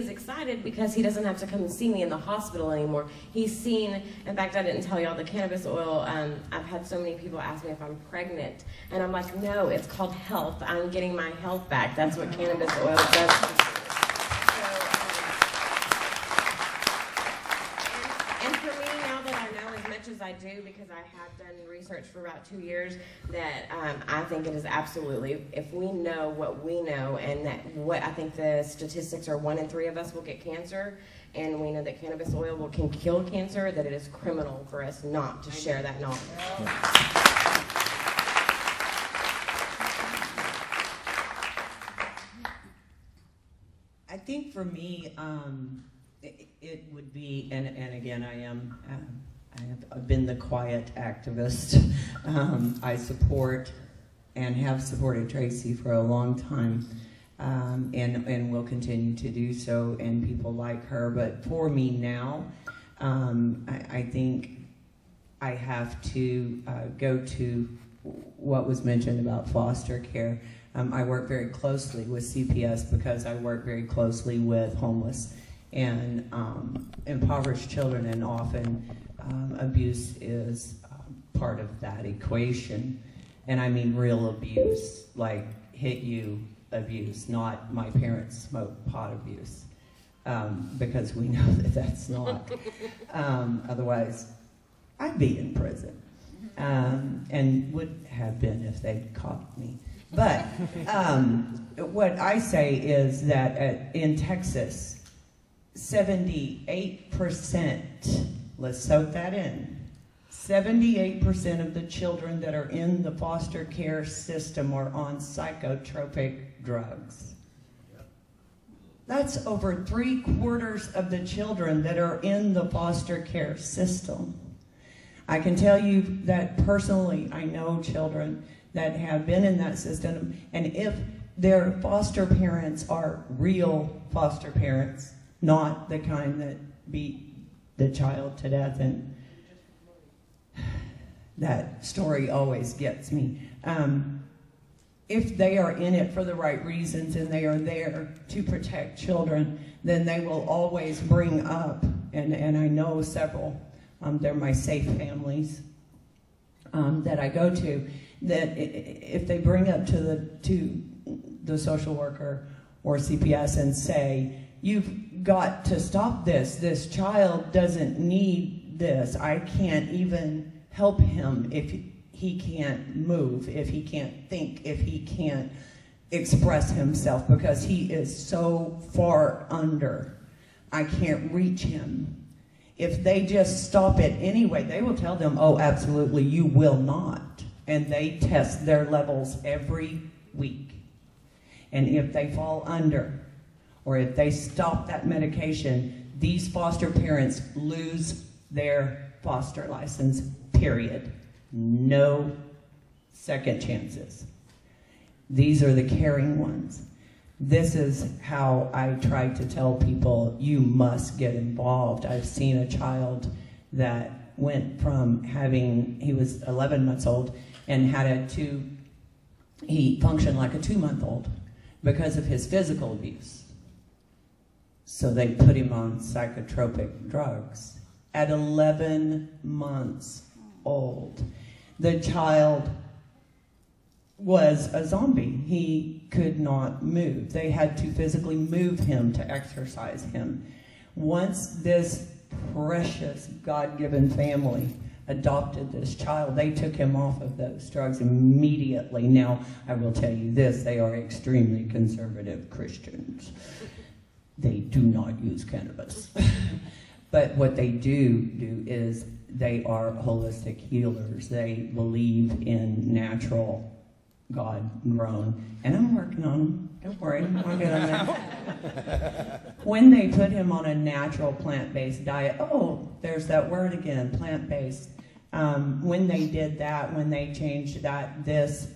excited because he doesn't have to come and see me in the hospital anymore. He's seen, in fact, I didn't tell y'all, the cannabis oil, I've had so many people ask me if I'm pregnant, and I'm like, no, it's called health. I'm getting my health back. That's what cannabis oil does. As I do, because I have done research for about 2 years that I think it is absolutely, if we know what we know, and that what I think the statistics are 1 in 3 of us will get cancer, and we know that cannabis oil can kill cancer, that it is criminal for us not to share that knowledge. I think for me, it would be, and again, I've been the quiet activist. I support and have supported Tracy for a long time, and will continue to do so, and people like her. But for me now, I think I have to go to what was mentioned about foster care. I work very closely with CPS because I work very closely with homeless and impoverished children, and often abuse is part of that equation. And I mean real abuse, like hit you abuse, not my parents smoked pot abuse, because we know that that's not. Otherwise, I'd be in prison, and would have been if they'd caught me. But what I say is that in Texas, 78%, let's soak that in, 78% of the children that are in the foster care system are on psychotropic drugs. That's over 3/4 of the children that are in the foster care system. I can tell you that personally, I know children that have been in that system, and if their foster parents are real foster parents, not the kind that beat the child to death, and that story always gets me. If they are in it for the right reasons and they are there to protect children, then they will always bring up, and I know several, they're my safe families that I go to, that if they bring up to the social worker or CPS and say, you've got to stop this child doesn't need this, I can't even help him if he can't move, if he can't think, if he can't express himself, because he is so far under, I can't reach him. If they just stop it anyway, they will tell them, oh, absolutely, you will not. And they test their levels every week. And if they fall under, or if they stop that medication, these foster parents lose their foster license, period. No second chances. These are the caring ones. This is how I try to tell people, you must get involved. I've seen a child that went from he was 11 months old, and he functioned like a 2-month-old because of his physical abuse. So they put him on psychotropic drugs at 11 months old. The child was a zombie. He could not move. They had to physically move him to exercise him. Once this precious God-given family adopted this child, they took him off of those drugs immediately. Now, I will tell you this, they are extremely conservative Christians. They do not use cannabis. But what they do is they are holistic healers. They believe in natural, God-grown, and I'm working on them. Don't worry, I'll get on that. When they put him on a natural plant-based diet, oh, there's that word again, plant-based. When they did that, when they changed that, this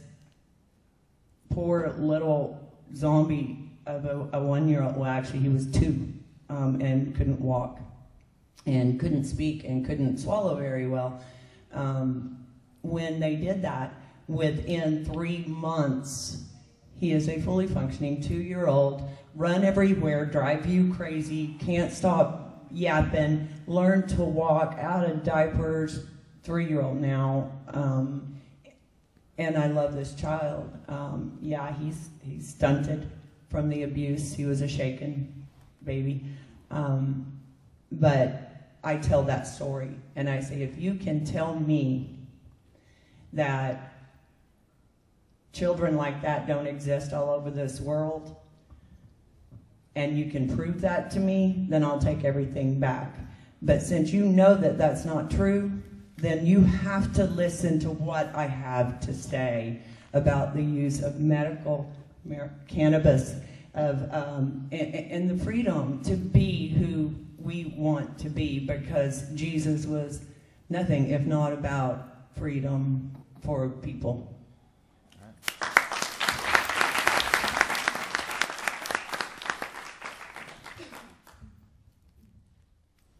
poor little zombie of a 1-year-old, well, actually he was 2, and couldn't walk, and couldn't speak, and couldn't swallow very well. When they did that, within 3 months, he is a fully functioning 2-year-old, run everywhere, drive you crazy, can't stop yapping, learn to walk out of diapers, 3-year-old now, and I love this child. Yeah, he's stunted from the abuse. He was a shaken baby. But I tell that story, and I say, if you can tell me that children like that don't exist all over this world, and you can prove that to me, then I'll take everything back. But since you know that that's not true, then you have to listen to what I have to say about the use of medical cannabis and the freedom to be who we want to be, because Jesus was nothing if not about freedom for people.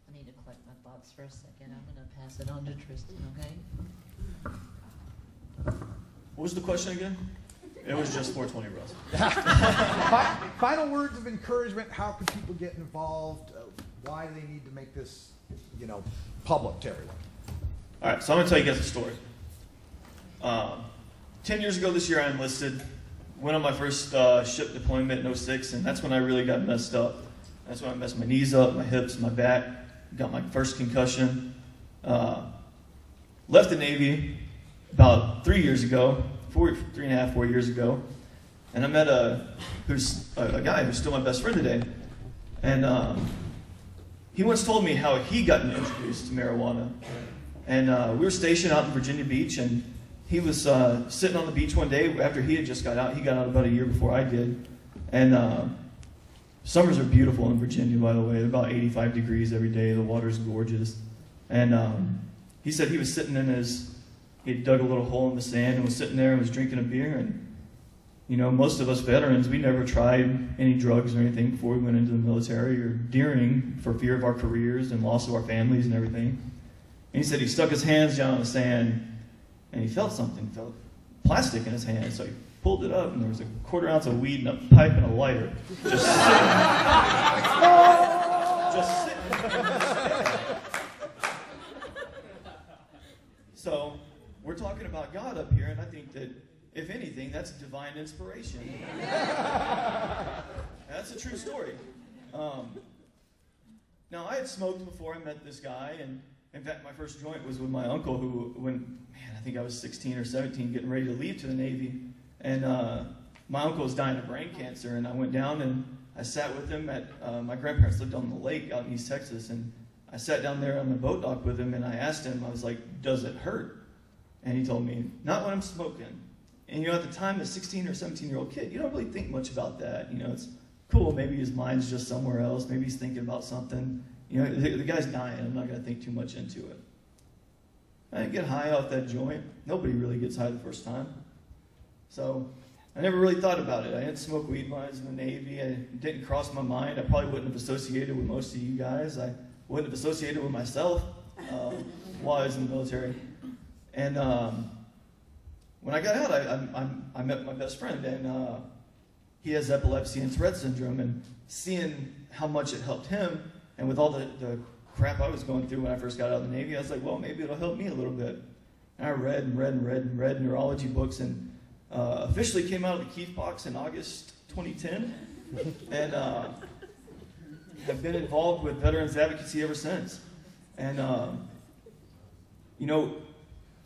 I need to collect my thoughts for a second. I'm going to pass it on to Tristan, okay? What was the question again? It was just 420 Russ. Final words of encouragement. How can people get involved? Why do they need to make this, public to everyone? All right, so I'm going to tell you guys a story. 10 years ago this year, I enlisted. Went on my first ship deployment in 06, and that's when I really got messed up. That's when I messed my knees up, my hips, my back. Got my first concussion. Left the Navy about 3 years ago. 3.5, 4 years ago, and I met a guy who's still my best friend today, and he once told me how he got introduced to marijuana. And we were stationed out in Virginia Beach, and he was sitting on the beach one day after he had just got out. He got out about a year before I did, and summers are beautiful in Virginia, by the way. They're about 85 degrees every day. The water's gorgeous, and he said he was sitting in he dug a little hole in the sand and was sitting there and was drinking a beer. And, most of us veterans, we never tried any drugs or anything before we went into the military or during, for fear of our careers and loss of our families and everything. And he said he stuck his hands down in the sand and he felt something. He felt plastic in his hand. So he pulled it up and there was a 1/4 ounce of weed and a pipe and a lighter. Just sitting. So we're talking about God up here, and I think that, if anything, that's divine inspiration. That's a true story. Now, I had smoked before I met this guy, and in fact, my first joint was with my uncle, I think I was 16 or 17, getting ready to leave to the Navy, and my uncle was dying of brain cancer, and I went down and I sat with him at, my grandparents lived on the lake out in East Texas, and I sat down there on the boat dock with him, and I asked him, I was like, does it hurt? And he told me, not when I'm smoking. And at the time, a 16 or 17-year-old kid, you don't really think much about that. It's cool. Maybe his mind's just somewhere else. Maybe he's thinking about something. The guy's dying. I'm not going to think too much into it. I didn't get high off that joint. Nobody really gets high the first time. So I never really thought about it. I didn't smoke weed when I was in the Navy. It didn't cross my mind. I probably wouldn't have associated with most of you guys. I wouldn't have associated with myself while I was in the military. And when I got out, I met my best friend, and he has epilepsy and Tourette syndrome, and seeing how much it helped him, and with all the crap I was going through when I first got out of the Navy, I was like, well, maybe it'll help me a little bit. And I read neurology books, and officially came out of the Keith box in August 2010, and have been involved with veterans advocacy ever since. And,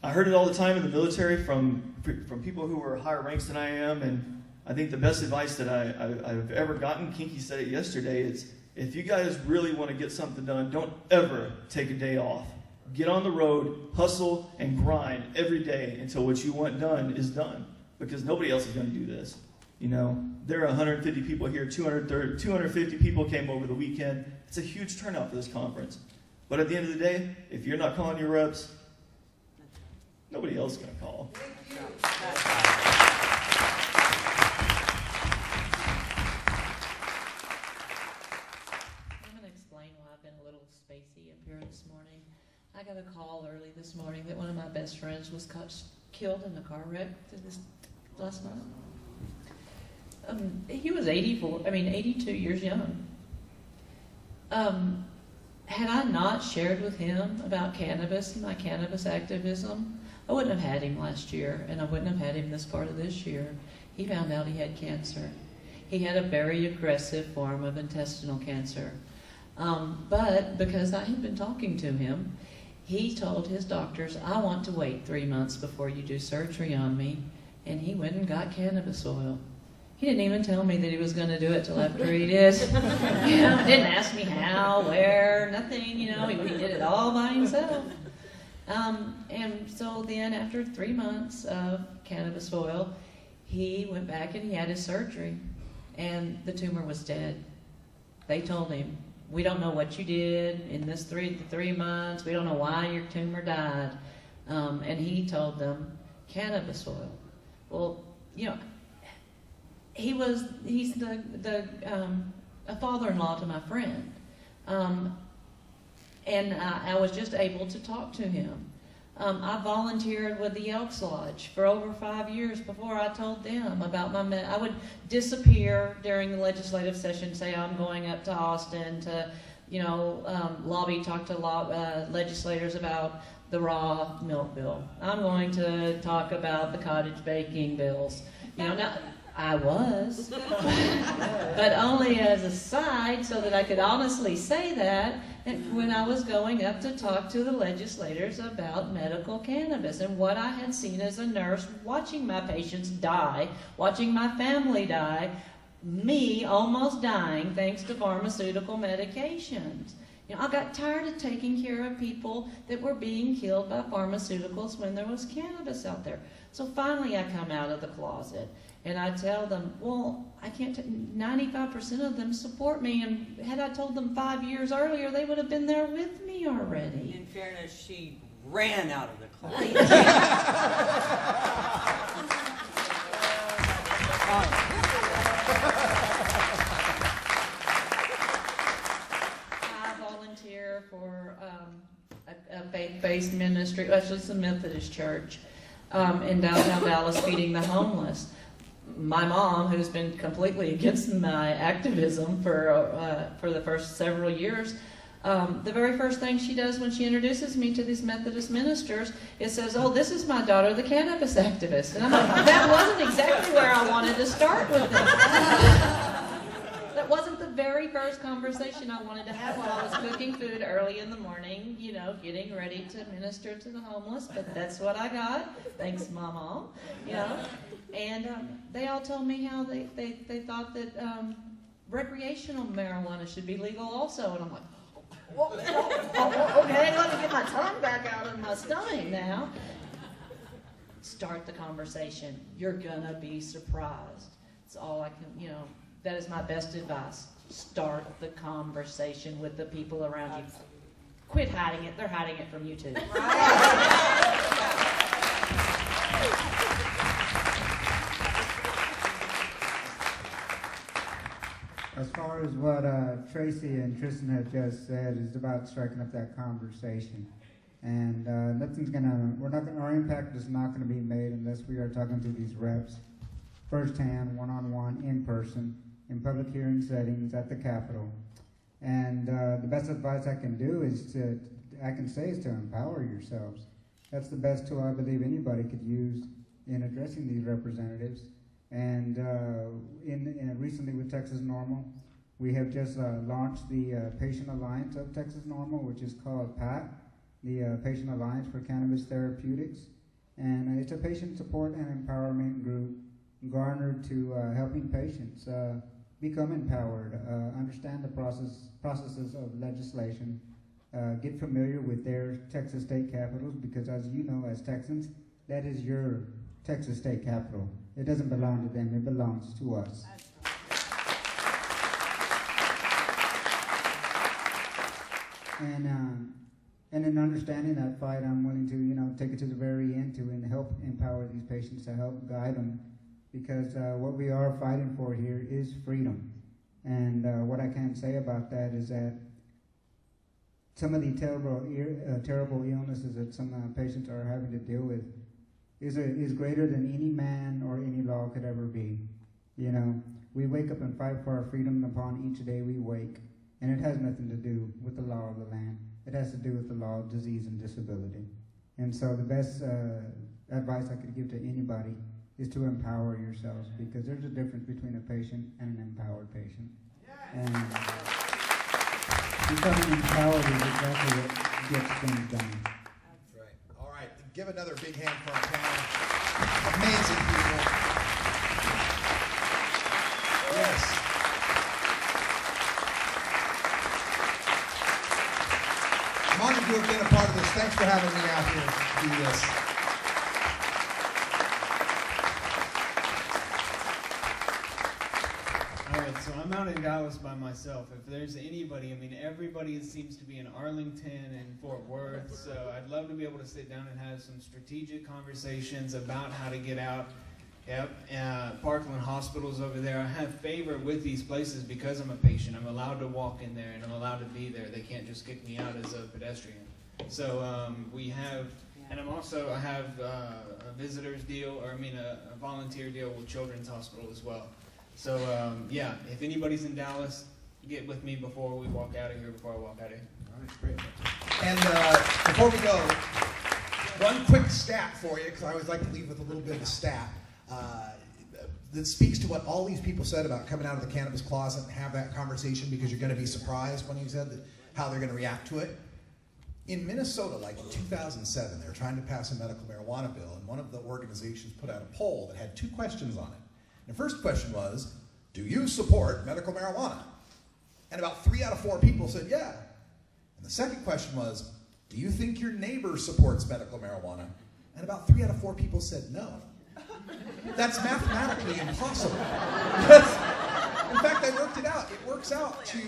I heard it all the time in the military from people who were higher ranks than I am, and I think the best advice that I've ever gotten, Kinky said it yesterday, is if you guys really want to get something done, don't ever take a day off. Get on the road, hustle, and grind every day until what you want done is done, because nobody else is going to do this. There are 150 people here, 250 people came over the weekend. It's a huge turnout for this conference. But at the end of the day, if you're not calling your reps, nobody else is going to call. I'm going to explain why I've been a little spacey up here this morning. I got a call early this morning that one of my best friends was killed in a car wreck last month. He was 82 years young. Had I not shared with him about cannabis and my cannabis activism, I wouldn't have had him last year, and I wouldn't have had him this part of this year. He found out he had cancer. He had a very aggressive form of intestinal cancer. But because I had been talking to him, He told his doctors, I want to wait 3 months before you do surgery on me. And he went and got cannabis oil. He didn't even tell me that he was going to do it till after he did. Didn't ask me how, where, nothing, he did it all by himself. And so then after 3 months of cannabis oil, he went back and he had his surgery. And the tumor was dead. They told him, we don't know what you did in this 3 months. We don't know why your tumor died. And he told them, cannabis oil. Well, he's a father-in-law to my friend. And I was just able to talk to him. I volunteered with the Elks Lodge for over 5 years before I told them about I would disappear during the legislative session, say I'm going up to Austin to, talk to legislators about the raw milk bill. I'm going to talk about the cottage baking bills. Now, I was, but only as a side so that I could honestly say that when I was going up to talk to the legislators about medical cannabis and what I had seen as a nurse, watching my patients die, watching my family die, me almost dying thanks to pharmaceutical medications. I got tired of taking care of people that were being killed by pharmaceuticals when there was cannabis out there. So finally I come out of the closet and I tell them, well, I can't, 95% of them support me, and had I told them 5 years earlier, they would have been there with me already. In fairness, she ran out of the closet. I volunteer for a faith-based ministry, actually it's a Methodist church in downtown Dallas, feeding the homeless. My mom, who's been completely against my activism for the first several years, the very first thing she does when she introduces me to these Methodist ministers is says, oh, this is my daughter, the cannabis activist. And I'm like, that wasn't exactly where I wanted to start with this. That wasn't the very first conversation I wanted to have while I was cooking food early in the morning, getting ready to minister to the homeless, but that's what I got. Thanks, Mama. And they all told me how they thought that recreational marijuana should be legal also, and I'm like, okay, let me get my tongue back out of my stomach now. Start the conversation. You're gonna be surprised. It's all I can, that is my best advice. Start the conversation with the people around you. Quit hiding it. They're hiding it from you too. As far as what Tracy and Tristan had just said, is about striking up that conversation. And our impact is not going to be made unless we are talking to these reps firsthand, one-on-one, in person, in public hearing settings at the Capitol. And the best advice I can do is to empower yourselves. That's the best tool I believe anybody could use in addressing these representatives. And recently with Texas NORML, we have just launched the Patient Alliance of Texas NORML, which is called PAT, the Patient Alliance for Cannabis Therapeutics. And it's a patient support and empowerment group garnered to helping patients become empowered, understand the processes of legislation, get familiar with their Texas state capitals, because as you know, as Texans, that is your Texas state capital. It doesn't belong to them, it belongs to us. And in understanding that fight, I'm willing to take it to the very end and help empower these patients, to help guide them, because what we are fighting for here is freedom. And what I can say about that is that some of the terrible illnesses that some patients are having to deal with is greater than any man or any law could ever be. We wake up and fight for our freedom upon each day we wake, and it has nothing to do with the law of the land. It has to do with the law of disease and disability. And so the best advice I could give to anybody is to empower yourselves, because there's a difference between a patient and an empowered patient. And becoming empowered is exactly what gets things done. Give another big hand for our panel. Amazing people. Yes. I'm honored to have been a part of this. Thanks for having me out here to do this. All right, so I'm out in Dallas by myself. If there's anybody, I mean, everybody seems to be in Arlington and Fort Worth, so I'd love to be able to sit down and have some strategic conversations about how to get out. Yep, Parkland Hospital's over there. I have favor with these places because I'm a patient. I'm allowed to walk in there and I'm allowed to be there. They can't just kick me out as a pedestrian. So we have, and I have a visitor's deal, or I mean a volunteer deal with Children's Hospital as well. So yeah, if anybody's in Dallas, get with me before we walk out of here, before I walk out of here. All right, great. And before we go, one quick stat for you, because I always like to leave with a little bit of a stat. That speaks to what all these people said about coming out of the cannabis closet and have that conversation, because you're going to be surprised when you said that, how they're going to react to it. In Minnesota, like in 2007, they were trying to pass a medical marijuana bill, and one of the organizations put out a poll that had 2 questions on it. And the first question was, do you support medical marijuana? And about 3 out of 4 people said yeah. And the second question was, do you think your neighbor supports medical marijuana? And about 3 out of 4 people said no. That's mathematically impossible. In fact, I worked it out. It works out to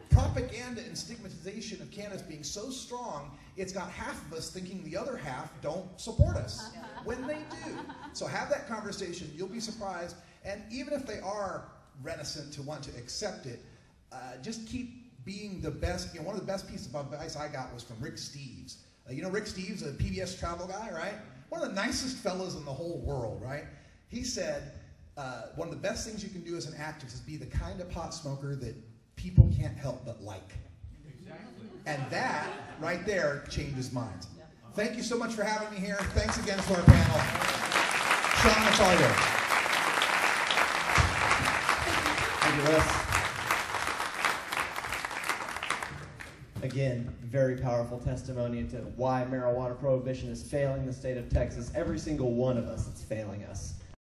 propaganda and stigmatization of cannabis being so strong, it's got half of us thinking the other half don't support us when they do. So have that conversation. You'll be surprised. And even if they are reticent to want to accept it, just keep being the best. You know, one of the best pieces of advice I got was from Rick Steves. You know Rick Steves, a PBS travel guy, right? One of the nicest fellows in the whole world, right? He said, one of the best things you can do as an activist is be the kind of pot smoker that people can't help but like. Exactly. And that, right there, changes minds. Thank you so much for having me here. Thanks again to our panel. Sean, it's all yours. Thank you, Russ. Again, very powerful testimony into why marijuana prohibition is failing the state of Texas. Every single one of us, it's failing us.